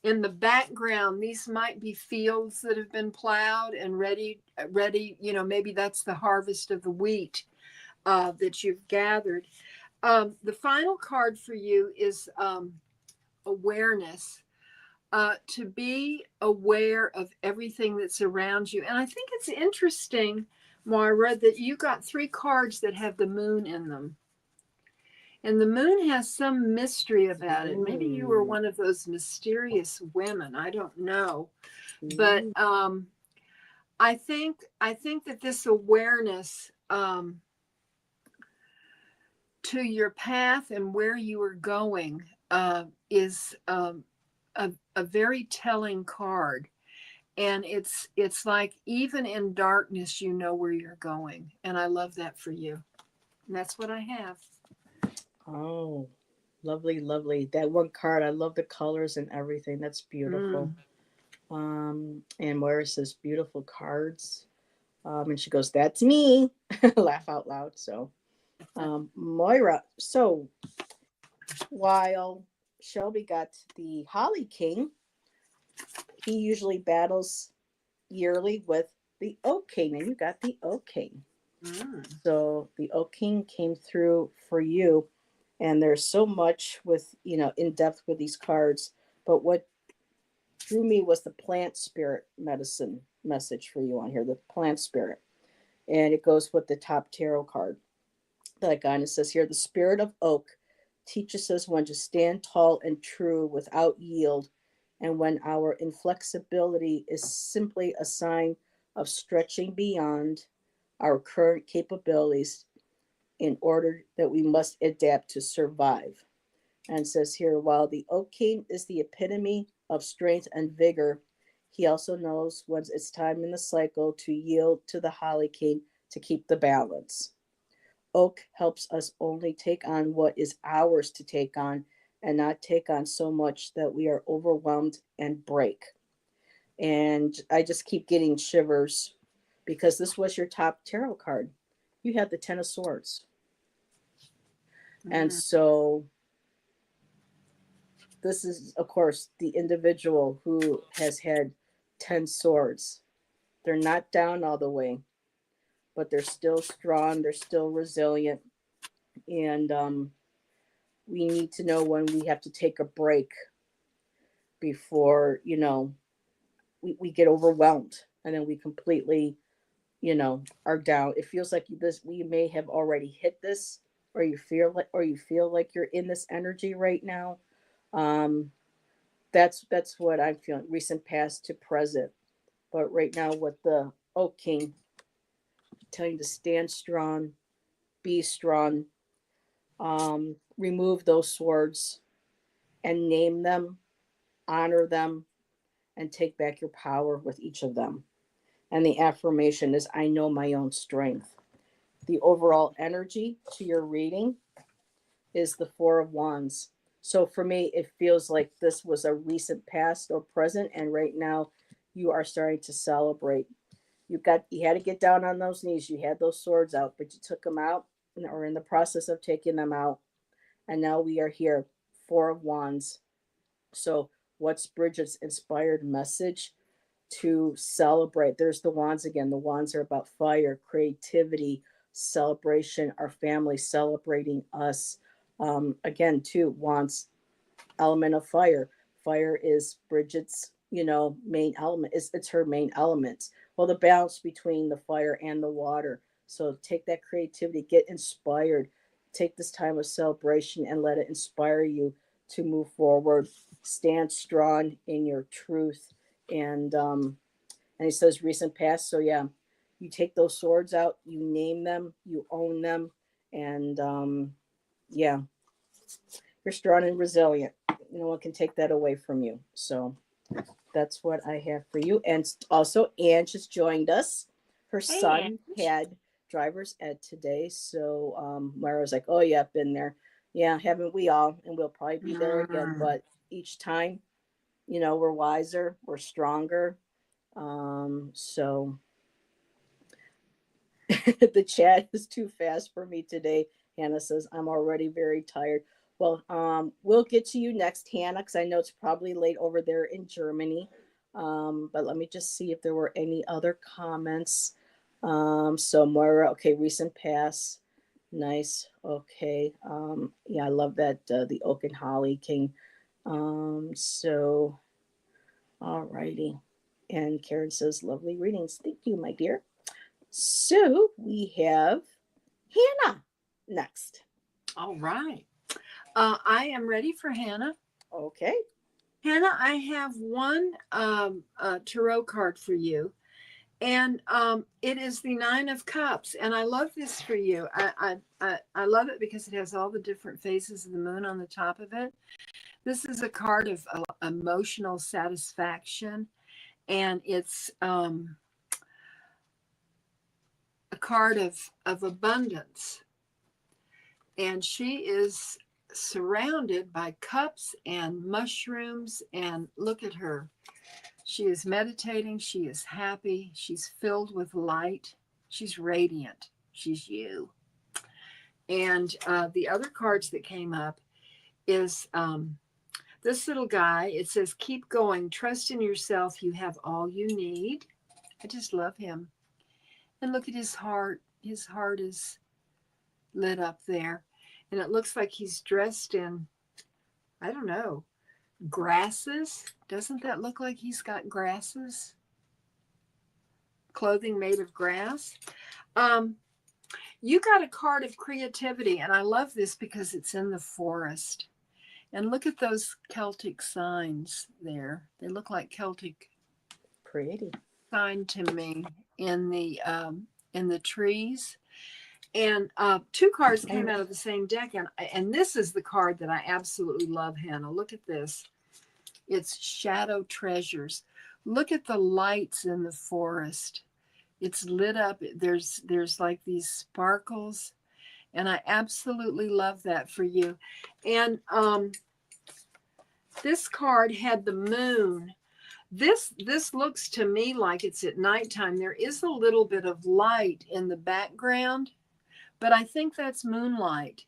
in the background, these might be fields that have been plowed and ready. Maybe that's the harvest of the wheat that you've gathered. The final card for you is awareness. To be aware of everything that's around you. And I think it's interesting, Moira, that you got three cards that have the moon in them. And the moon has some mystery about it. Maybe you were Ooh. one of those mysterious women. I don't know. But Ooh. I think that this awareness to your path and where you are going is a very telling card. And it's like even in darkness you know where you're going, and I love that for you. And that's what I have. Oh, lovely, lovely. That one card, I love the colors and everything. That's beautiful. Mm. And Moira says beautiful cards. And she goes, "That's me." Laugh out loud. So, Moira. So while Shelby got the Holly King, he usually battles yearly with the Oak King, and you got the Oak King. Mm. So the Oak King came through for you, and there's so much with in depth with these cards. But what drew me was the plant spirit medicine message for you on here, the plant spirit, and it goes with the top tarot card that I got. And it says here, the spirit of oak teaches us when to stand tall and true without yield, and when our inflexibility is simply a sign of stretching beyond our current capabilities in order that we must adapt to survive. And it says here, while the Oak King is the epitome of strength and vigor, he also knows when it's time in the cycle to yield to the Holly King to keep the balance. Oak helps us only take on what is ours to take on and not take on so much that we are overwhelmed and break. And I just keep getting shivers because this was your top tarot card. You had the Ten of Swords. And Mm. so this is, of course, the individual who has had 10 swords. They're not down all the way, but they're still strong, they're still resilient. And we need to know when we have to take a break before, we get overwhelmed and then we completely, are down. It feels like this we may have already hit this, or you feel like you're in this energy right now. Um, that's what I'm feeling, recent past to present. But right now, with the Oak King telling you to stand strong, be strong, remove those swords and name them, honor them, and take back your power with each of them. And the affirmation is, I know my own strength. The overall energy to your reading is the Four of Wands. So for me, it feels like this was a recent past or present, and right now you are starting to celebrate. You had to get down on those knees. You had those swords out, but you took them out, or in the process of taking them out, and now we are here. Four of Wands. So what's Bridget's inspired message? To celebrate. There's the wands again. The wands are about fire, creativity, celebration, our family celebrating us. Again, too, wands, element of fire. Fire is Bridget's, main element. It's her main element. Well, the balance between the fire and the water. So take that creativity, get inspired, take this time of celebration and let it inspire you to move forward. Stand strong in your truth. And he says recent past. So yeah, you take those swords out, you name them, you own them, and yeah, you're strong and resilient. No one can take that away from you. So that's what I have for you. And also, Anne just joined us. Her Hey, son had driver's ed today. So Mara was like, oh, yeah, been there. Yeah, haven't we all? And we'll probably be there again. Ann. But each time, we're wiser, we're stronger. So the chat is too fast for me today. Hannah says, I'm already very tired. Well, we'll get to you next, Hannah, because I know it's probably late over there in Germany. But let me just see if there were any other comments. So Moira, okay, recent pass. Nice. Okay. Yeah, I love that the Oak and Holly King. So all righty. And Karen says, lovely readings. Thank you, my dear. So we have Hannah next. All right. I am ready for Hannah. Okay. Hannah, I have one tarot card for you, and it is the Nine of Cups, and I love this for you. I love it because it has all the different phases of the moon on the top of it. This is a card of emotional satisfaction, and it's a card of abundance. And she is surrounded by cups and mushrooms, and look at her. She is meditating. She is happy. She's filled with light. She's radiant. She's you. And the other cards that came up is this little guy. It says, keep going. Trust in yourself. You have all you need. I just love him. And look at his heart. His heart is lit up there. And it looks like he's dressed in, I don't know, grasses. Doesn't that look like he's got grasses? Clothing made of grass. You got a card of creativity, and I love this because it's in the forest. And look at those Celtic signs there. They look like Celtic Pretty. sign to me in the trees. And two cards came out of the same deck, and this is the card that I absolutely love, Hannah. Look at this. It's Shadow Treasures. Look at the lights in the forest. It's lit up. There's like these sparkles, and I absolutely love that for you. And this card had the moon. This looks to me like it's at nighttime. There is a little bit of light in the background, but I think that's moonlight.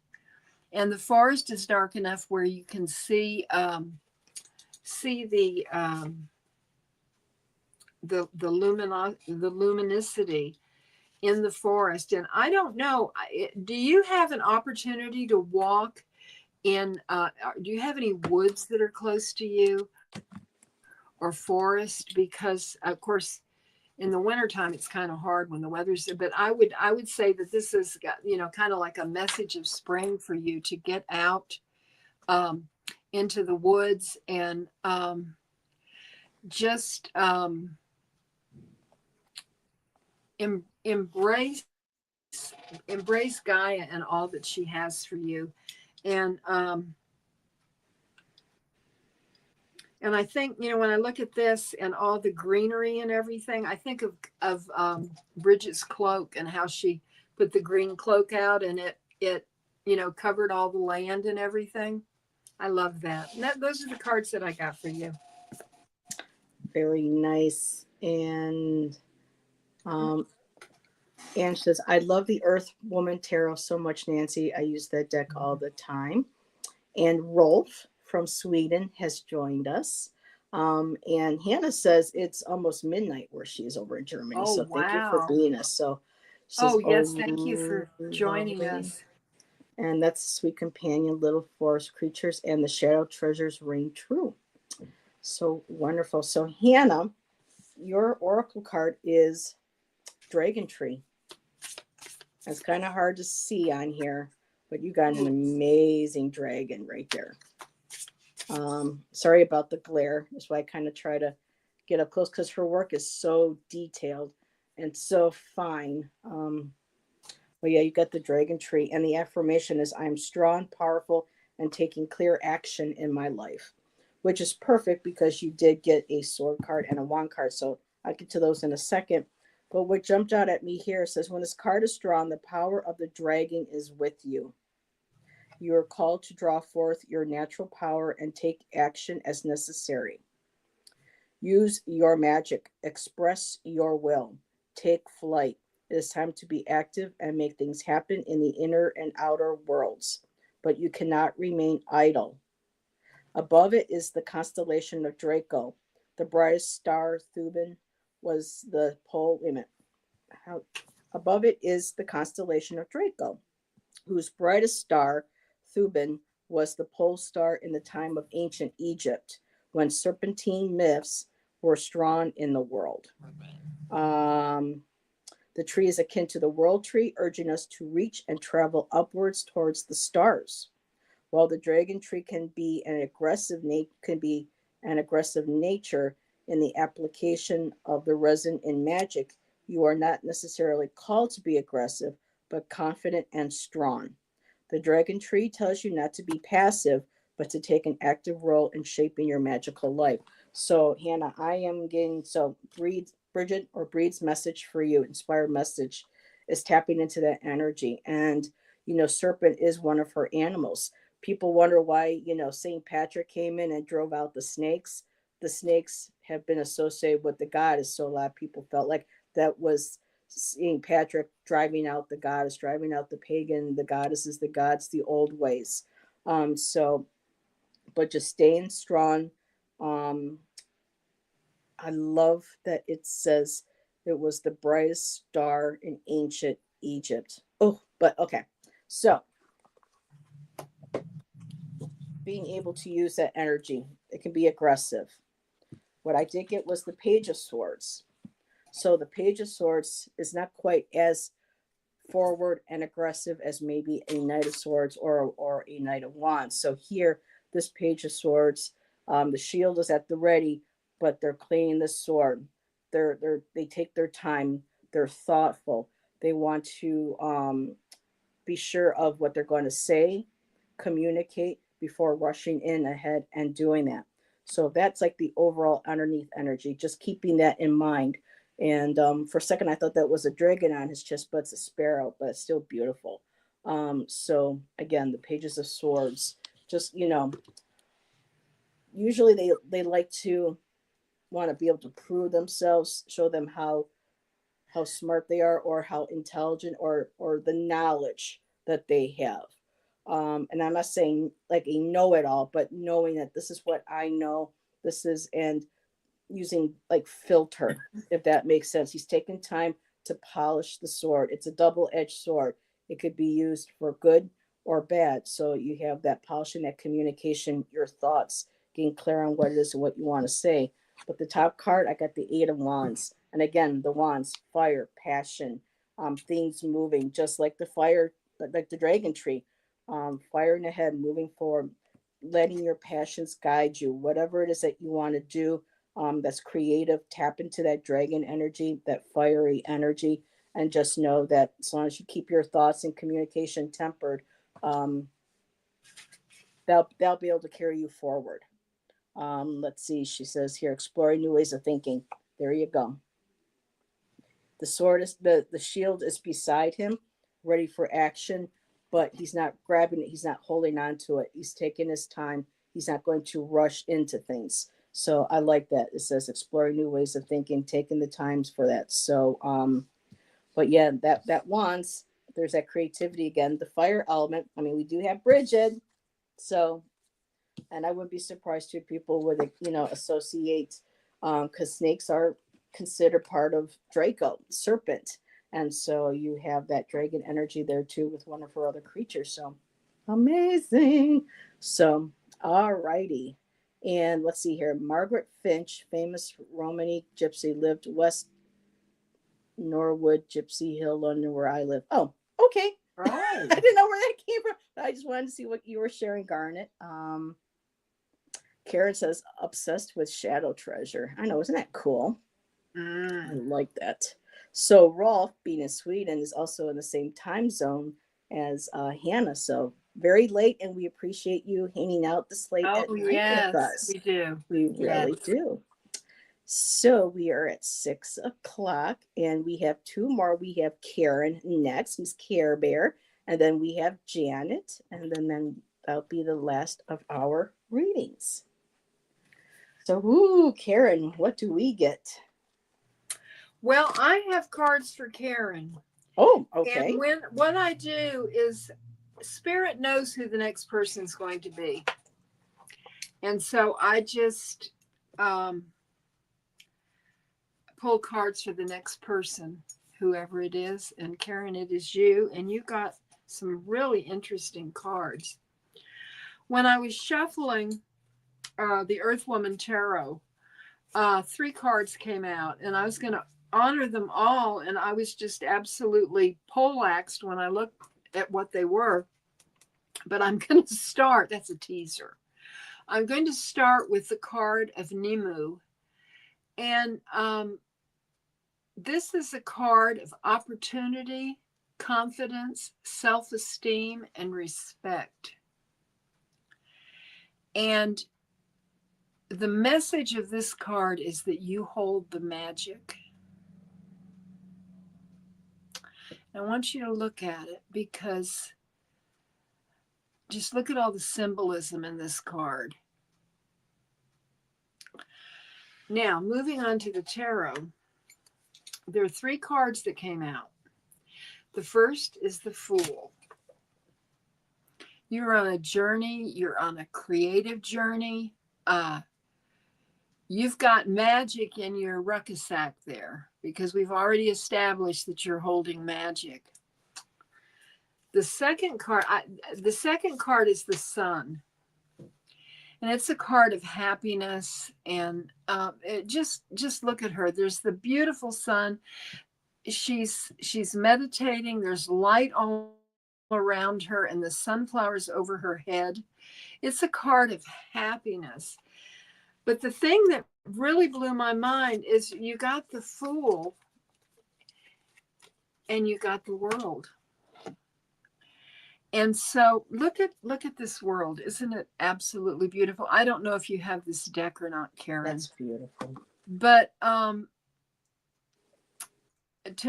And the forest is dark enough where you can see the luminosity in the forest. And I don't know, do you have an opportunity to walk in? Do you have any woods that are close to you or forest? Because of course, in the wintertime, it's kind of hard when the weather's, but I would say that this is, kind of like a message of spring for you to get out into the woods and just embrace Gaia and all that she has for you. And And I think, when I look at this and all the greenery and everything, I think of Bridget's cloak and how she put the green cloak out, and it covered all the land and everything. I love that. Those are the cards that I got for you. Very nice. Um, and she says, I love the Earth Woman Tarot so much, Nancy. I use that deck all the time. And Rolf from Sweden has joined us. And Hannah says it's almost midnight where she is over in Germany. Oh, So thank you for wow. being us. So she says, Oh, yes. Thank you oh, for joining lovely. us. And that's Sweet Companion, Little Forest Creatures, and the Shadow Treasures Ring True. So wonderful. So, Hannah, your oracle card is Dragon Tree. It's kind of hard to see on here, but you got an amazing dragon right there. Sorry about the glare. That's why I kind of try to get up close because her work is so detailed and so fine. But yeah, you got the dragon tree, and the affirmation is I'm strong, powerful, and taking clear action in my life, which is perfect because you did get a sword card and a wand card. So I'll get to those in a second. But what jumped out at me here says when this card is drawn, the power of the dragon is with you. You are called to draw forth your natural power and take action as necessary. Use your magic, express your will, take flight. It is time to be active and make things happen in the inner and outer worlds, but you cannot remain idle. Above it is the constellation of Draco. The brightest star, Thuban, was the pole. Wait a minute. How, above it is the constellation of Draco, whose brightest star, Thuban, was the pole star in the time of ancient Egypt, when serpentine myths were strong in the world. Um, the tree is akin to the world tree, urging us to reach and travel upwards towards the stars. While the dragon tree can be an aggressive nature in the application of the resin in magic, you are not necessarily called to be aggressive, but confident and strong. The dragon tree tells you not to be passive, but to take an active role in shaping your magical life. So, Hannah, I am getting Brigid or Breed's message for you, inspired message, is tapping into that energy. And, serpent is one of her animals. People wonder why, St. Patrick came in and drove out the snakes. The snakes have been associated with the goddess. So a lot of people felt like that was St. Patrick driving out the goddess, driving out the pagan, the goddesses, the gods, the old ways. So, but just staying strong. Um, I love that it says it was the brightest star in ancient Egypt. Oh, but okay. So, being able to use that energy, it can be aggressive. What I did get was the Page of Swords. So, the Page of Swords is not quite as forward and aggressive as maybe a Knight of Swords or a Knight of Wands. So here, this Page of Swords, the shield is at the ready, but they're cleaning the sword. They take their time. They're thoughtful. They want to be sure of what they're going to say, communicate before rushing in ahead and doing that. So that's like the overall underneath energy. Just keeping that in mind. And for a second, I thought that was a dragon on his chest, but it's a sparrow, but it's still beautiful. So again, the pages of swords, just, usually they like to want to be able to prove themselves, show them how smart they are or how intelligent or the knowledge that they have. And I'm not saying like a know-it-all, but knowing that this is what I know, this is, and using like filter, if that makes sense. He's taking time to polish the sword. It's a double-edged sword. It could be used for good or bad. So you have that polishing, that communication, your thoughts, getting clear on what it is and what you want to say. But the top card, I got the Eight of Wands. And again, the wands, fire, passion, things moving, just like the fire, like the dragon tree, firing ahead, moving forward, letting your passions guide you, whatever it is that you want to do, that's creative. Tap into that dragon energy, that fiery energy, and just know that as long as you keep your thoughts and communication tempered, um, they'll be able to carry you forward. Let's see. She says here, exploring new ways of thinking. There you go. The sword is the shield is beside him, ready for action, but he's not grabbing it. He's not holding on to it. He's taking his time. He's not going to rush into things. So I like that. It says exploring new ways of thinking, taking the times for that. So, but yeah, that wands, there's that creativity again. The fire element. I mean, we do have Brigid, so, and I wouldn't be surprised if people would, associate, because snakes are considered part of Draco, serpent. And so you have that dragon energy there too with one of her other creatures. So amazing. So, all righty. And let's see here. Margaret Finch, famous Romany gypsy, lived west Norwood, Gypsy Hill, London, where I live. Oh, okay. Right. I didn't know where that came from. I just wanted to see what you were sharing, Garnet. Karen says, obsessed with Shadow Treasure. I know, isn't that cool? I like that. So Rolf, being in Sweden, is also in the same time zone as Hannah. So very late, and we appreciate you hanging out this late at night yes, with us. we do. We really do. So we are at 6 o'clock, and we have two more. We have Karen next, Miss Care Bear, and then we have Janet, and then that'll be the last of our readings. So, Karen, what do we get? Well, I have cards for Karen. Oh, okay. And what I do is Spirit knows who the next person is going to be. And so I just pull cards for the next person, whoever it is. And Karen, it is you. And you got some really interesting cards. When I was shuffling the Earth Woman Tarot, 3 cards came out, and I was going to honor them all, and I was just absolutely poleaxed when I looked at what they were. But I'm going to start, that's a teaser. I'm going to start with the card of Nimu. And this is a card of opportunity, confidence, self-esteem, and respect. And the message of this card is that you hold the magic. I want you to look at it, because just look at all the symbolism in this card. Now, moving on to the tarot, there are 3 cards that came out. The first is the Fool. You're on a journey. You're on a creative journey. You've got magic in your rucksack there, because we've already established that you're holding magic. The second card is the Sun, and it's a card of happiness. And just look at her. There's the beautiful sun. She's meditating. There's light all around her, and the sunflowers over her head. It's a card of happiness. But the thing that really blew my mind is you got the Fool and you got the World. And so look at this world. Isn't it absolutely beautiful? I don't know if you have this deck or not, Karen. That's beautiful. But to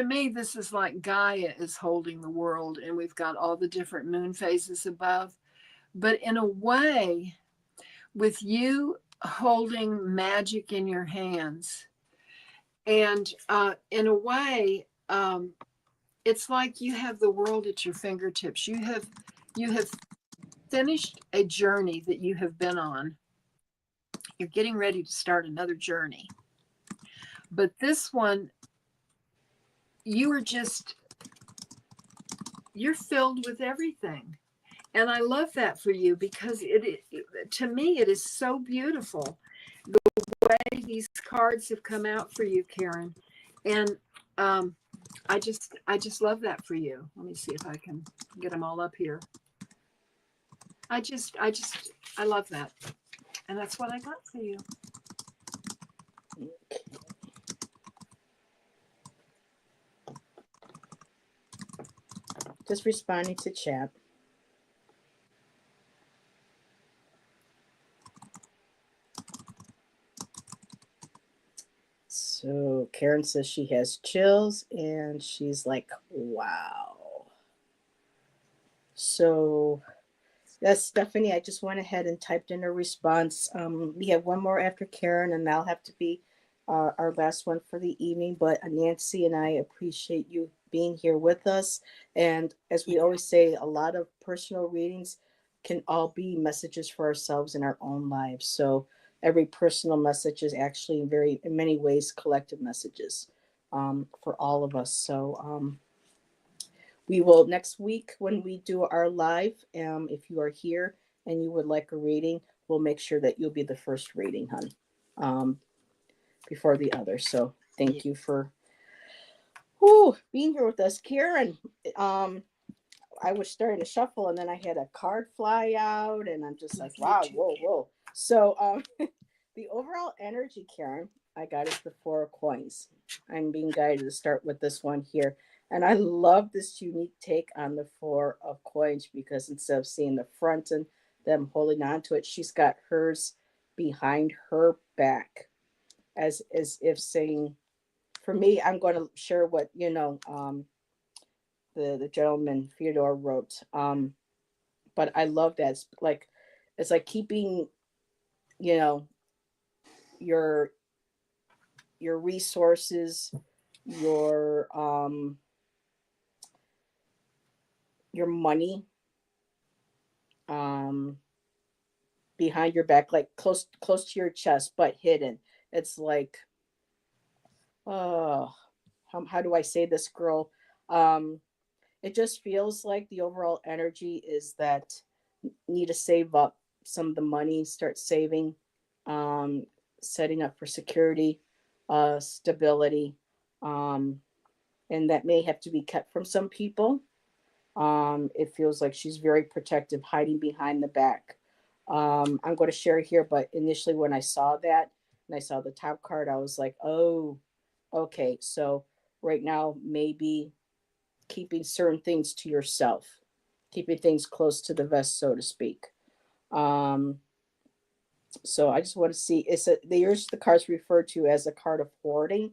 me, this is like Gaia is holding the world, and we've got all the different moon phases above. But in a way, with you holding magic in your hands, and in a way, it's like you have the world at your fingertips. You have finished a journey that you have been on. You're getting ready to start another journey. But this one, you're filled with everything. And I love that for you, because to me, it is so beautiful the way these cards have come out for you, Karen. And I just love that for you. Let me see if I can get them all up here. I love that. And that's what I got for you. Just responding to chat. So Karen says she has chills and she's like, wow. So that's Stephanie. I just went ahead and typed in a response. We have one more after Karen, and that'll have to be our last one for the evening. But Nancy and I appreciate you being here with us. And as we always say, a lot of personal readings can all be messages for ourselves in our own lives. So every personal message is actually in many ways, collective messages for all of us. So we will next week when we do our live. If you are here and you would like a reading, we'll make sure that you'll be the first reading, hon, um, before the others. So thank you for being here with us, Karen. Um, I was starting to shuffle, and then I had a card fly out, and I'm just like, wow, whoa, whoa. So the overall energy, Karen, I got is the Four of Coins. I'm being guided to start with this one here. And I love this unique take on the Four of Coins because instead of seeing the front and them holding on to it, she's got hers behind her back, as if saying, for me, I'm going to share what, the gentleman Theodore wrote. But I love that. It's like keeping, you know, your resources, your your money um behind your back, like close to your chest but hidden. It's like, oh, how do I say this, girl? um it just feels like the overall energy is that need to save up some of the money, start saving, um setting up for security, stability, um and that may have to be kept from some people. It feels like she's very protective, hiding behind the back. I'm going to share here, but initially when I saw that and I saw the top card, I was like, oh, okay. So right now, maybe keeping certain things to yourself, keeping things close to the vest, so to speak. Um, so I just want to see, there's the cards referred to as a card of hoarding,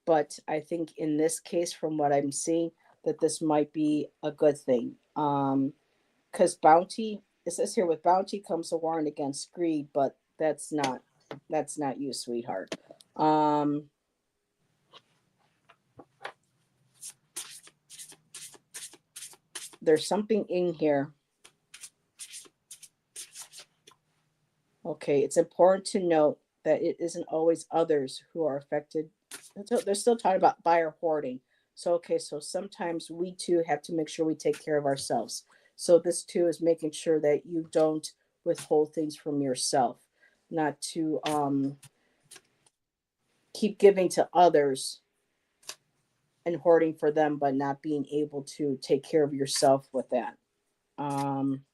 but I think in this case, from what I'm seeing, that this might be a good thing. Because bounty, it says here, with bounty comes a warrant against greed, but that's not you, sweetheart. Um, there's something in here. Okay, it's important to note that it isn't always others who are affected. They're still talking about buyer hoarding. So, okay, so sometimes we too have to make sure we take care of ourselves. So, this too is making sure that you don't withhold things from yourself, not to keep giving to others and hoarding for them, but not being able to take care of yourself with that. Um,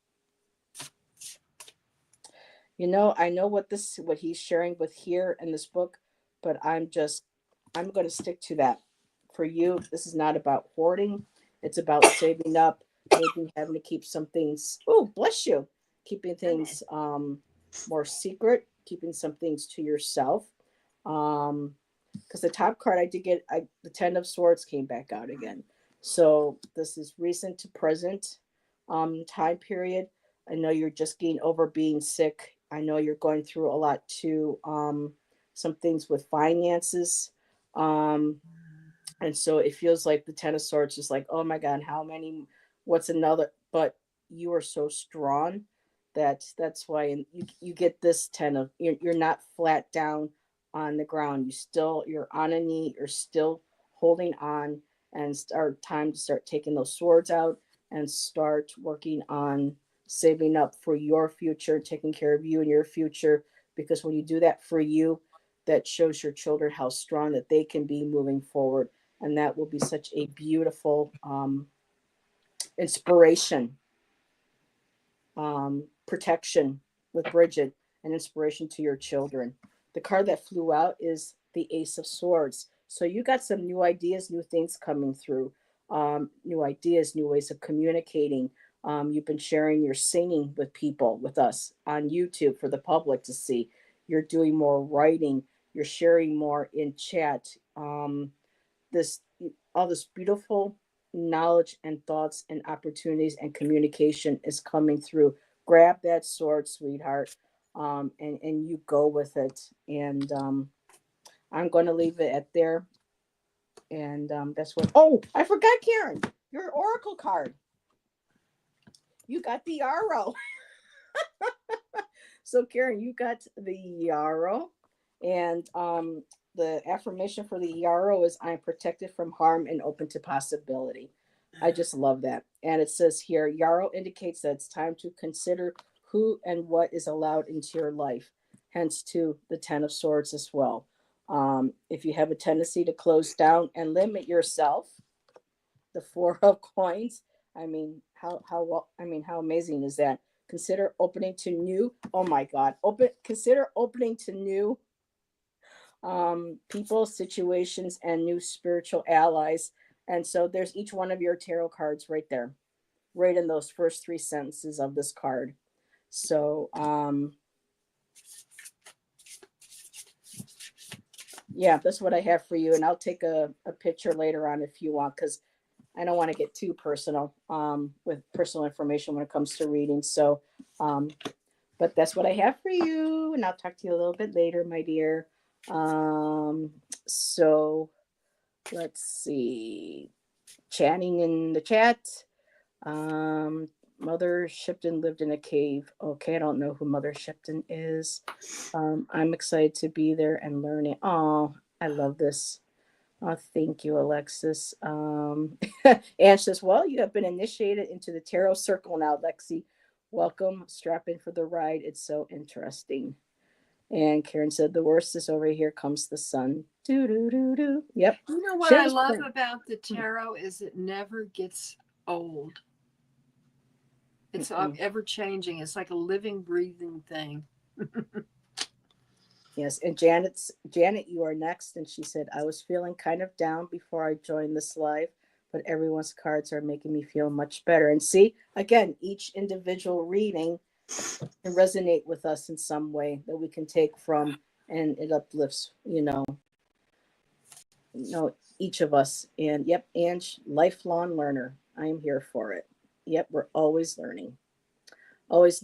I know what he's sharing with here in this book, but I'm going to stick to that. For you, this is not about hoarding. It's about saving up, maybe having to keep some things. Oh, bless you. Keeping things more secret, keeping some things to yourself. Um, because the top card I did get, the Ten of Swords came back out again. So this is recent to present time period. I know you're just getting over being sick. I know you're going through a lot too. Some things with finances. Um, and so it feels like the Ten of Swords is like, oh my God, how many? What's another? But you are so strong that's why, and you get this you're not flat down on the ground. You're on a knee. You're still holding on, and start time to start taking those swords out and start working on saving up for your future, taking care of you and your future. Because when you do that for you, that shows your children how strong that they can be moving forward, and that will be such a beautiful inspiration, protection with Brigid, and inspiration to your children. The card that flew out is the Ace of Swords. So you got some new ideas, new things coming through, new ideas, new ways of communicating. You've been sharing your singing with people, with us on YouTube for the public to see. You're doing more writing. you're sharing more in chat. This all this beautiful knowledge and thoughts and opportunities and communication is coming through. Grab that sword, sweetheart, and you go with it. And I'm going to leave it at there. And that's what. Oh, I forgot, Karen, your oracle card. You got the yarrow. So, Karen, you got the yarrow, and the affirmation for the yarrow is "I am protected from harm and open to possibility." I just love that. And it says here, yarrow indicates that it's time to consider who and what is allowed into your life. Hence, to the Ten of Swords as well. If you have a tendency to close down and limit yourself, the Four of Coins. I mean, how amazing is that? Consider opening to new. Oh my God! Consider opening to new people, situations, and new spiritual allies. And so there's each one of your tarot cards right there, right in those first three sentences of this card. So yeah, that's what I have for you. And I'll take a picture later on if you want, because I don't want to get too personal with personal information when it comes to reading. So, but that's what I have for you. And I'll talk to you a little bit later, my dear. So let's see. Chatting in the chat. Mother Shipton lived in a cave. Okay, I don't know who Mother Shipton is. I'm excited to be there and learn it. Oh, I love this. Oh, thank you, Alexis. Anne says, well, you have been initiated into the tarot circle now, Lexi. Welcome. Strap in for the ride. It's so interesting. And Karen said, the worst is over here comes the sun. Do, do, do, do. Yep. You know what I love about the tarot is it never gets old. It's ever changing. It's like a living, breathing thing. Yes, and Janet, you are next. And she said, I was feeling kind of down before I joined this live, but everyone's cards are making me feel much better. And see, again, each individual reading can resonate with us in some way that we can take from, and it uplifts, each of us. And yep, Ange, lifelong learner. I am here for it. Yep, we're always learning, always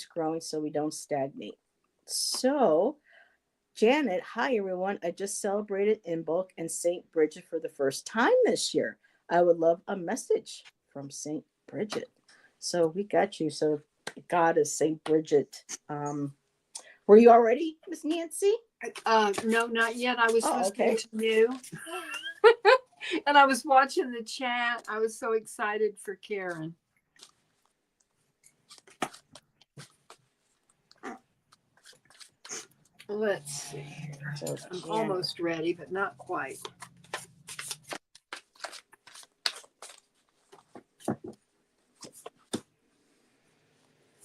growing, so we don't stagnate. So, Janet, hi everyone. I just celebrated Imbolc and St. Brigid for the first time this year. I would love a message from St. Brigid. So we got you. So God is St. Brigid. Were you all ready, Miss Nancy? No, not yet. I was listening okay. to you. And I was watching the chat. I was so excited for Karen. Let's see here. So I'm almost ready, but not quite.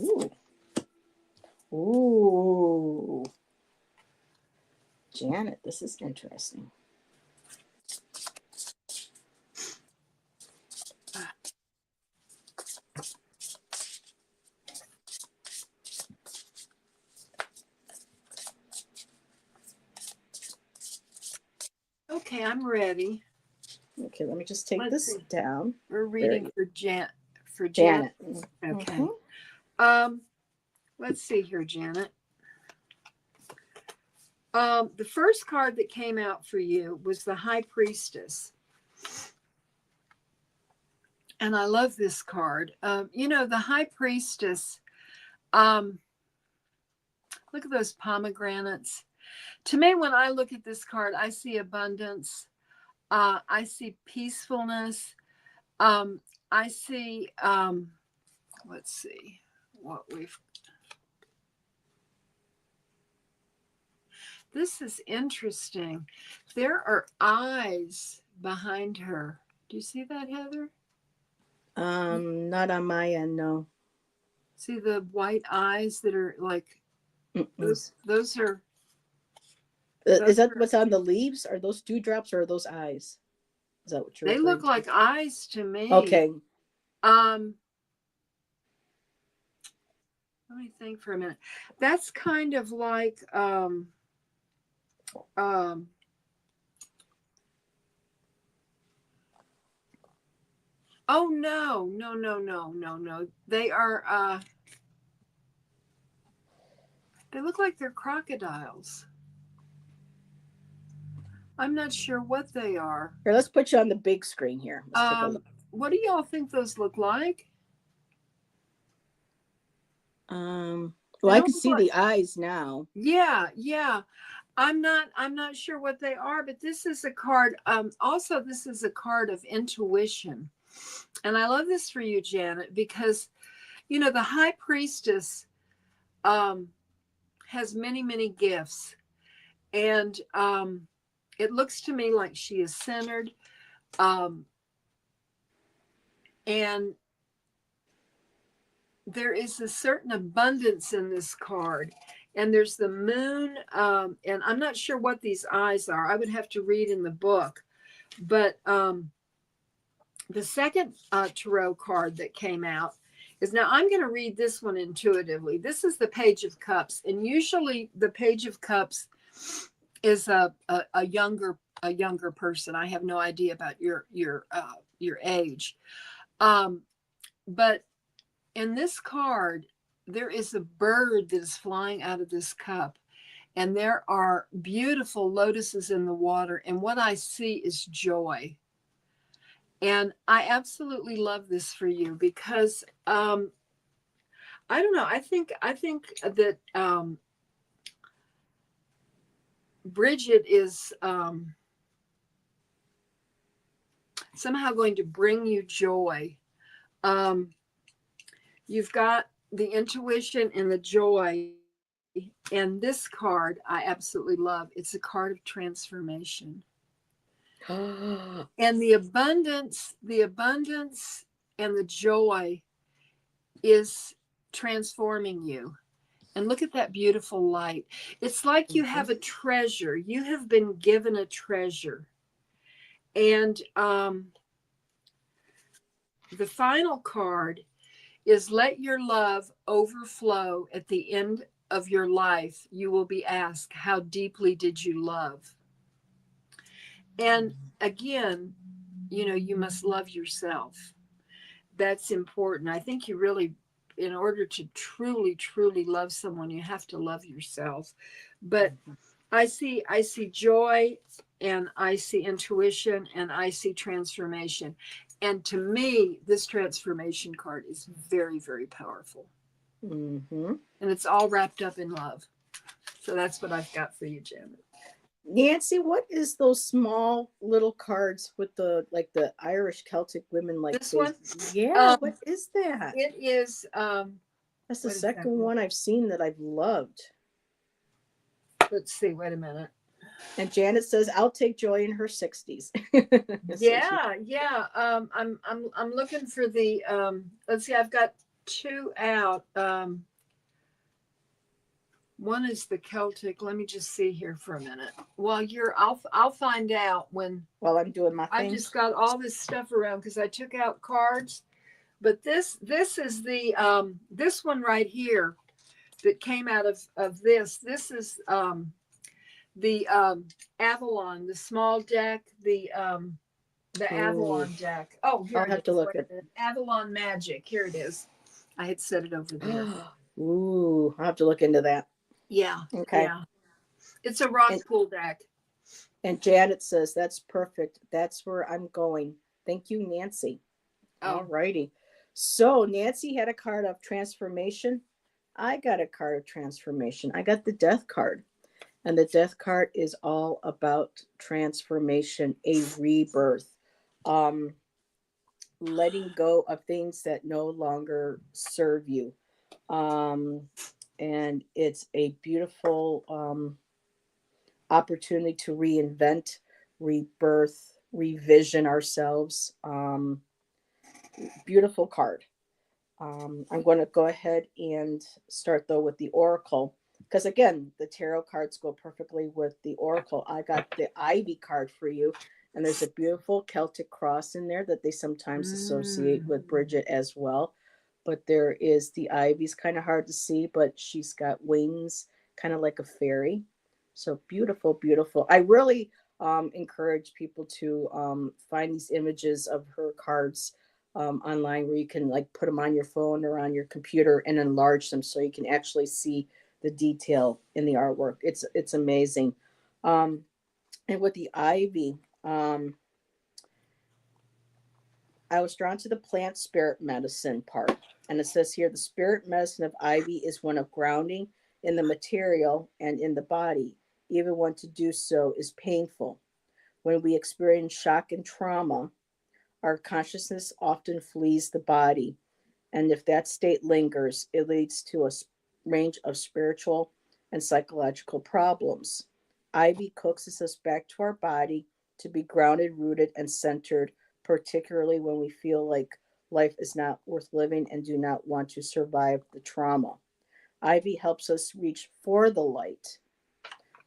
Ooh. Ooh. Janet, this is interesting. Okay, I'm ready. Okay, let me just take this down. We're reading for Janet. Okay. Mm-hmm. Let's see here, Janet. The first card that came out for you was the High Priestess. And I love this card. The High Priestess, look at those pomegranates. To me, when I look at this card, I see abundance. I see peacefulness. I see, let's see what we've. This is interesting. There are eyes behind her. Do you see that, Heather? Not on my end, no. See the white eyes that are like those are. Is that what's on the leaves? Are those dewdrops or are those eyes? Is that what you're? They look like eyes to me. Okay. Let me think for a minute. That's kind of like um, oh no, no, no, no, no, no. They are, they look like they're crocodiles. I'm not sure what they are. Here, let's put you on the big screen here. Let's take a look. What do y'all think those look like? Well, They I don't can look see like, the eyes now. yeah, yeah. I'm not sure what they are, but this is a card. Also, this is a card of intuition. And I love this for you, Janet, because you know the high priestess um has many, many gifts. And it looks to me like she is centered. Um and there is a certain abundance in this card. And there's the moon, and I'm not sure what these eyes are. I would have to read in the book. But the second tarot card that came out is, now I'm going to read this one intuitively. This is the Page of Cups, and usually the Page of Cups is a younger person. I have no idea about your age, but in this card, there is a bird that is flying out of this cup, and there are beautiful lotuses in the water. And what I see is joy. And I absolutely love this for you because I don't know. I think that Brigid is somehow going to bring you joy. Um, you've got the intuition and the joy. And this card I absolutely love. It's a card of transformation. And the abundance and the joy is transforming you. And look at that beautiful light. It's like you have a treasure. You have been given a treasure. And the final card is, let your love overflow. At the end of your life, you will be asked, how deeply did you love? And again, you know, you must love yourself. That's important. I think you really, in order to truly, truly love someone, you have to love yourself. But I see joy, and I see intuition, and I see transformation. And to me, this transformation card is very, very powerful. Mm-hmm. And it's all wrapped up in love. So that's what I've got for you, Janet. Nancy, what is those small little cards with the like the Irish Celtic women like This they, one, yeah, um, what is that? it is, That's the wait a second second. one I've seen that I've loved. Let's see, wait a minute. And Janet says, I'll take joy in her 60s. So Yeah, yeah. I'm looking for the let's see, I've got two out. One is the Celtic. Let me just see here for a minute. Well, I'll find out when while I'm doing my I thing. just got all this stuff around because I took out cards. But this is the this one right here that came out of this. This is the Avalon, the small deck, the Ooh, Avalon deck. Oh, here I'll it have to is. look Wait at. a minute. Avalon Magic. Here it is. I had set it over there. Ooh, I'll have to look into that. Yeah. Okay. Yeah. It's a rock And pool deck. and Janet says, that's perfect. That's where I'm going. Thank you, Nancy. All Oh, righty. So Nancy had a card of transformation. I got a card of transformation. I got the death card. And the death card is all about transformation, a rebirth, um, letting go of things that no longer serve you. Um, and it's a beautiful opportunity to reinvent, rebirth, revision ourselves. Beautiful card. I'm going to go ahead and start though with the oracle because again, the tarot cards go perfectly with the oracle. I got the Ivy card for you, and there's a beautiful Celtic cross in there that they sometimes associate with Brigid as well. But there is the Ivy's kind of hard to see, but she's got wings, kind of like a fairy. So beautiful, beautiful. I really encourage people to find these images of her cards online where you can like put them on your phone or on your computer and enlarge them so you can actually see the detail in the artwork. It's amazing. Um, and with the ivy, I was drawn to the plant spirit medicine part. And it says here the spirit medicine of ivy is one of grounding in the material and in the body, even when to do so is painful. When we experience shock and trauma, our consciousness often flees the body. And if that state lingers, it leads to a range of spiritual and psychological problems. Ivy coaxes us back to our body to be grounded, rooted, and centered, particularly when we feel like life is not worth living and do not want to survive the trauma. Ivy helps us reach for the light,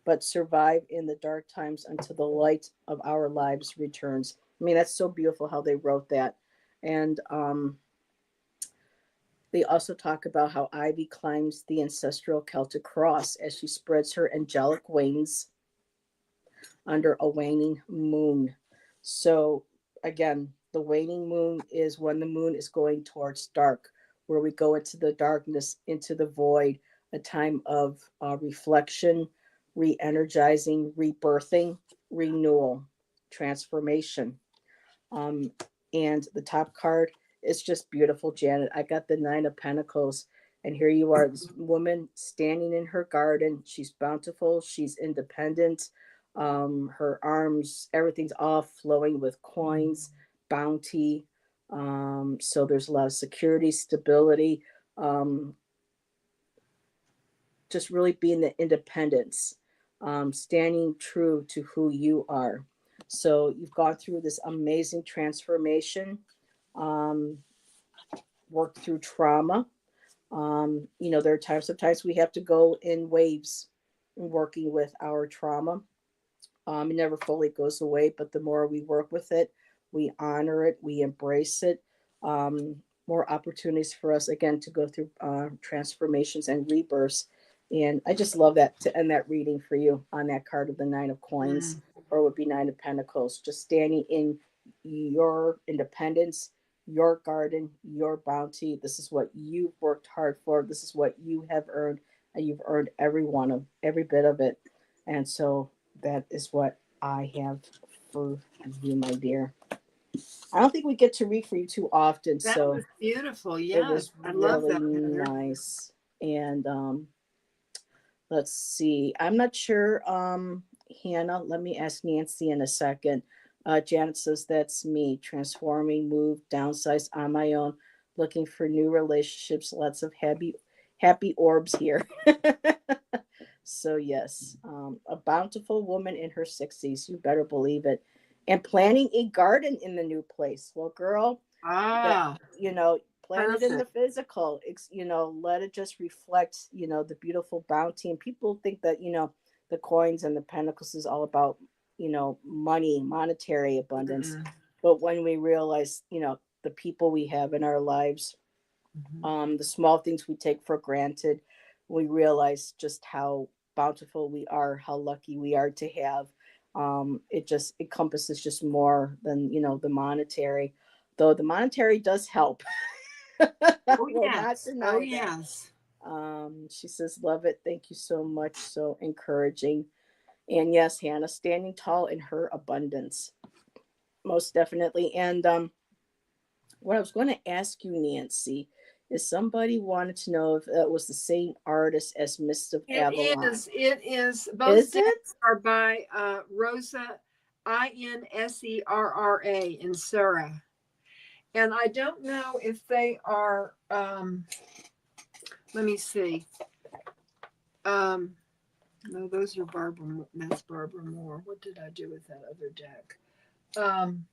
but survive in the dark times until the light of our lives returns. I mean, that's so beautiful how they wrote that. And they also talk about how Ivy climbs the ancestral Celtic cross as she spreads her angelic wings under a waning moon. So, again, the waning moon is when the moon is going towards dark, where we go into the darkness, into the void, a time of reflection, re energizing, rebirthing, renewal, transformation. Um, and the top card is just beautiful, Janet. I got the Nine of Pentacles, and here you are, this woman standing in her garden. She's bountiful, she's independent. Her arms, everything's all flowing with coins, bounty. So there's a lot of security, stability, um, just really being the independence, standing true to who you are. So you've gone through this amazing transformation, um, worked through trauma. There are times, sometimes we have to go in waves in working with our trauma. It never fully goes away, but the more we work with it, we honor it, we embrace it. More opportunities for us again to go through transformations and rebirths. And I just love that to end that reading for you on that card of the Nine of Coins, Mm. or it would be Nine of Pentacles. Just standing in your independence, your garden, your bounty. This is what you've worked hard for. This is what you have earned, and you've earned every bit of it. And so that is what I have for you, my dear. I don't think we get to read for you too often, That so was beautiful. it Yes, was I love really that, Heather. nice. And let's see. I'm not sure, Hannah. Let me ask Nancy in a second. Janet says that's me, transforming, move, downsize on my own, looking for new relationships. Lots of happy orbs here. So yes, a bountiful woman in her 60s. You better believe it. And planting a garden in the new place. Well, girl, that Ah, plant it in the perfect. physical. Let it just reflect, the beautiful bounty. And people think that, the coins and the pentacles is all about, money, monetary abundance. Mm-mm. But when we realize, the people we have in our lives, Mhm. the small things we take for granted, we realize just how bountiful we are, how lucky we are to have. It just encompasses just more than the monetary, though the monetary does help. Oh Will not yes. Oh deny that. yes. She says, "Love it. Thank you so much. So encouraging." And yes, Hannah, standing tall in her abundance, most definitely. And what I was going to ask you, Nancy, is somebody wanted to know if that was the same artist as Mist of It Avalon. is. It is. Both Is it? decks are by Rosa, Inserra, in Surah. And I don't know if they are. Let me see. Um, no, those are Barbara. That's Barbara Moore. What did I do with that other deck? Um,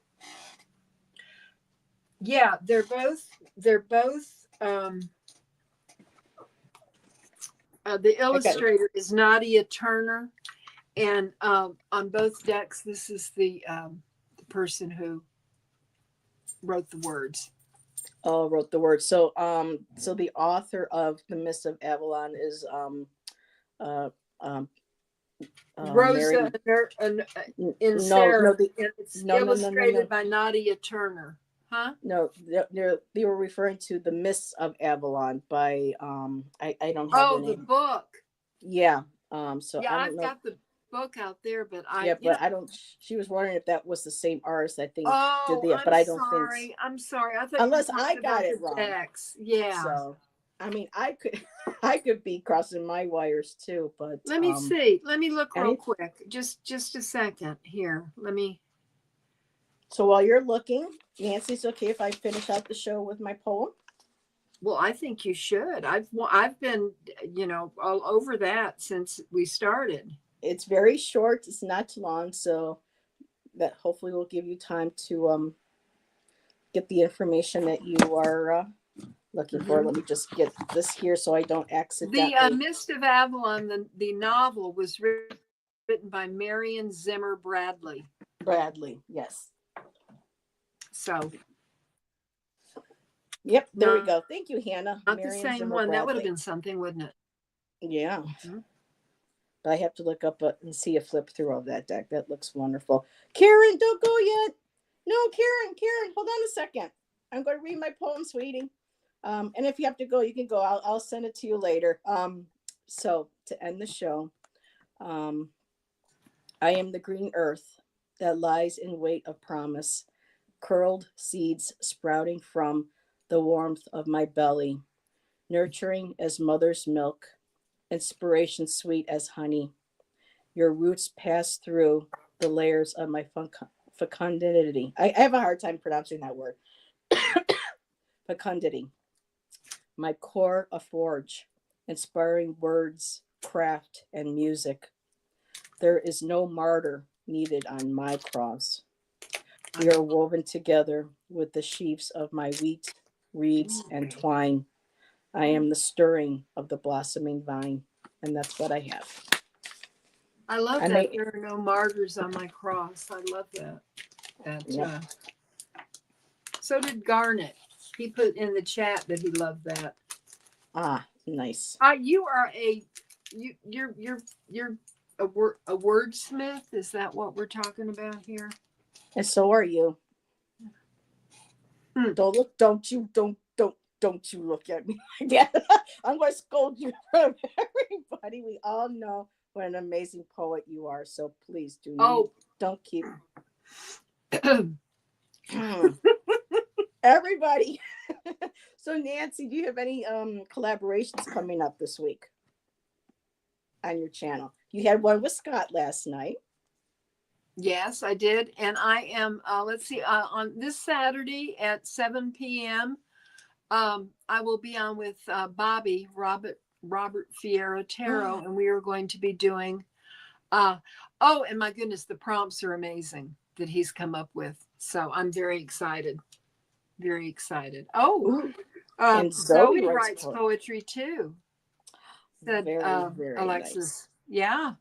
yeah, they're both. They're both. The I got it. illustrator is Nadia Turner, and on both decks, this is the person who wrote the words. Oh, wrote the word. So the author of The Mist of Avalon is uh, um, Rosa Mary. in No, no, Sarah, and it's no, no, no, no, illustrated no, by Nadia Turner. Huh? no. They were referring to the Mists of Avalon by I don't have her Oh, the name. book. Yeah. So Yeah, I don't I've know. got the book out there, but Yeah, but I don't. She was wondering if that was the same artist that they did oh, the, but I'm I don't think. sorry. I'm sorry. I thought you were Unless I talking got about it the wrong. decks. Yeah. So, I mean, I could, I could be crossing my wires too, but Let me see. Let me look real any. quick. Just a second here. Let me. So while you're looking, Nancy's okay if I finish out the show with my poem? Well, I think you should. I've been, all over that since we started. It's very short. It's not too long, so that hopefully will give you time to get the information that you are looking for. Mhm. Let me just get this here so I don't The accidentally. Mist of Avalon, the novel, was written by Marion Zimmer Bradley. Bradley, yes. So, Yep, there we not, go. Thank you, Hannah. not the Marion same Zimmer one. That would have Bradley. been something, wouldn't it? Yeah. Mhm. But I have to look up and see a flip through of that deck. That looks wonderful. Karen, don't go yet. No, Karen, hold on a second. I'm going to read my poem, sweetie. And if you have to go, you can go. I'll send it to you later. So to end the show, um, I am the green earth that lies in wait of promise, curled seeds sprouting from the warmth of my belly, nurturing as mother's milk, inspiration sweet as honey. Your roots pass through the layers of my fecundity. I have a hard time pronouncing that word. Fecundity. My core a forge, inspiring words, craft, and music. There is no martyr needed on my cross. We are woven together with the sheaves of my wheat, reeds, and twine. I am the stirring of the blossoming vine, and that's what I have. I love I that. may, There are no martyrs on my cross. I love that. yep. So did Garnet. He put in the chat that he loved that. Ah, nice. You are you're a wordsmith. Is that what we're talking about here? And so are you. Don't look. Don't you look at me like that. I'm going to scold you in front of everybody. We all know what an amazing poet you are. So please Oh, don't keep everybody. So Nancy, do you have any collaborations coming up this week on your channel? You had one with Scott last night. yes, I did, and I am. Let's see. On this Saturday at 7 p.m. I will be on with Robert Fierro, and we are going to be doing. Oh, and my goodness, the prompts are amazing that he's come up with. So I'm very excited. Very excited. Oh, Ooh, and Zoe Zoe writes writes poetry. poetry too, said Very Alexis. nice. Yeah.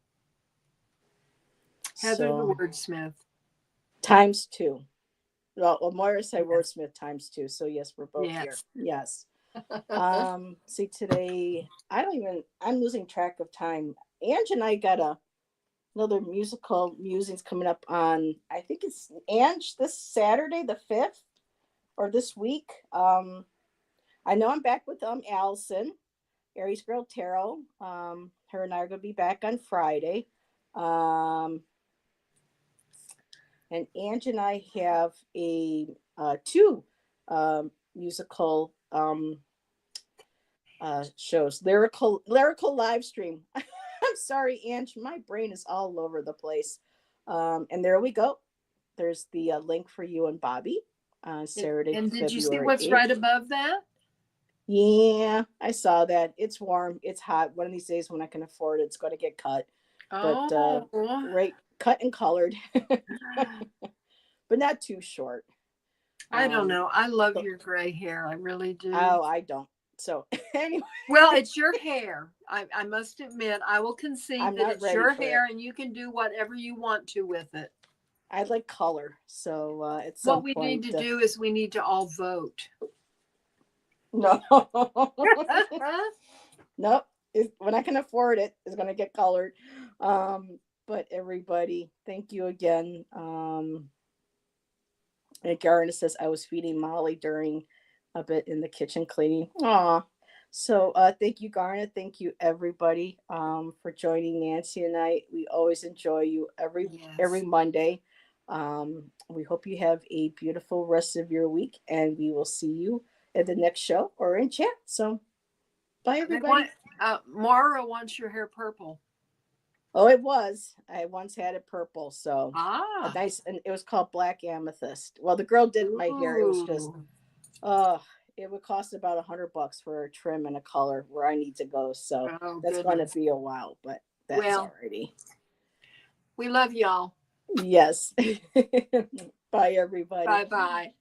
Heather the So wordsmith. times two. Well, Moira said Yes. wordsmith times two. So yes, we're both here. Yes. Yes. See today, I'm losing track of time. Ange and I got another musical musings coming up on, I think it's Ange this Saturday, the 5th, or this week. I know I'm back with Allison, Aries Girl Tarot. Her and I are gonna be back on Friday. And Ange and I have a two musical shows, lyrical live stream. I'm sorry, Ange, my brain is all over the place. And there we go. There's the link for you and Bobby on Saturday, And did you see February what's 8th. right above that? Yeah, I saw that. It's warm. It's hot. One of these days when I can afford it, it's going to get cut. But Oh, right, cut and colored, but not too short. I don't know. I love So, your gray hair. I really do. oh, I don't. So anyway, Well, it's your hair. I must admit, I will concede I'm that not it's ready your for hair it. and you can do whatever you want to with it. I like color. So at some What we need point, to do is we need to all vote. no, nope. When I can afford it, it's going to get colored. But everybody, thank you again. And Garna says I was feeding Molly during a bit in the kitchen cleaning. Aw. So thank you, Garna. Thank you, everybody, for joining Nancy and I. We always enjoy you every Yes. Monday. We hope you have a beautiful rest of your week, and we will see you at the next show or in chat. So bye, They want everybody. Mara wants your hair purple. Oh, it was. I once had it purple, so a Ah. nice, and it was called black amethyst. Well, the girl did my hair. It was just, Ooh. uh, it would cost about $100 for a trim and a color where I need to go. So Oh that's going to goodness. be a while, but that's Well, already. we love y'all. Yes. Bye, everybody. Bye bye.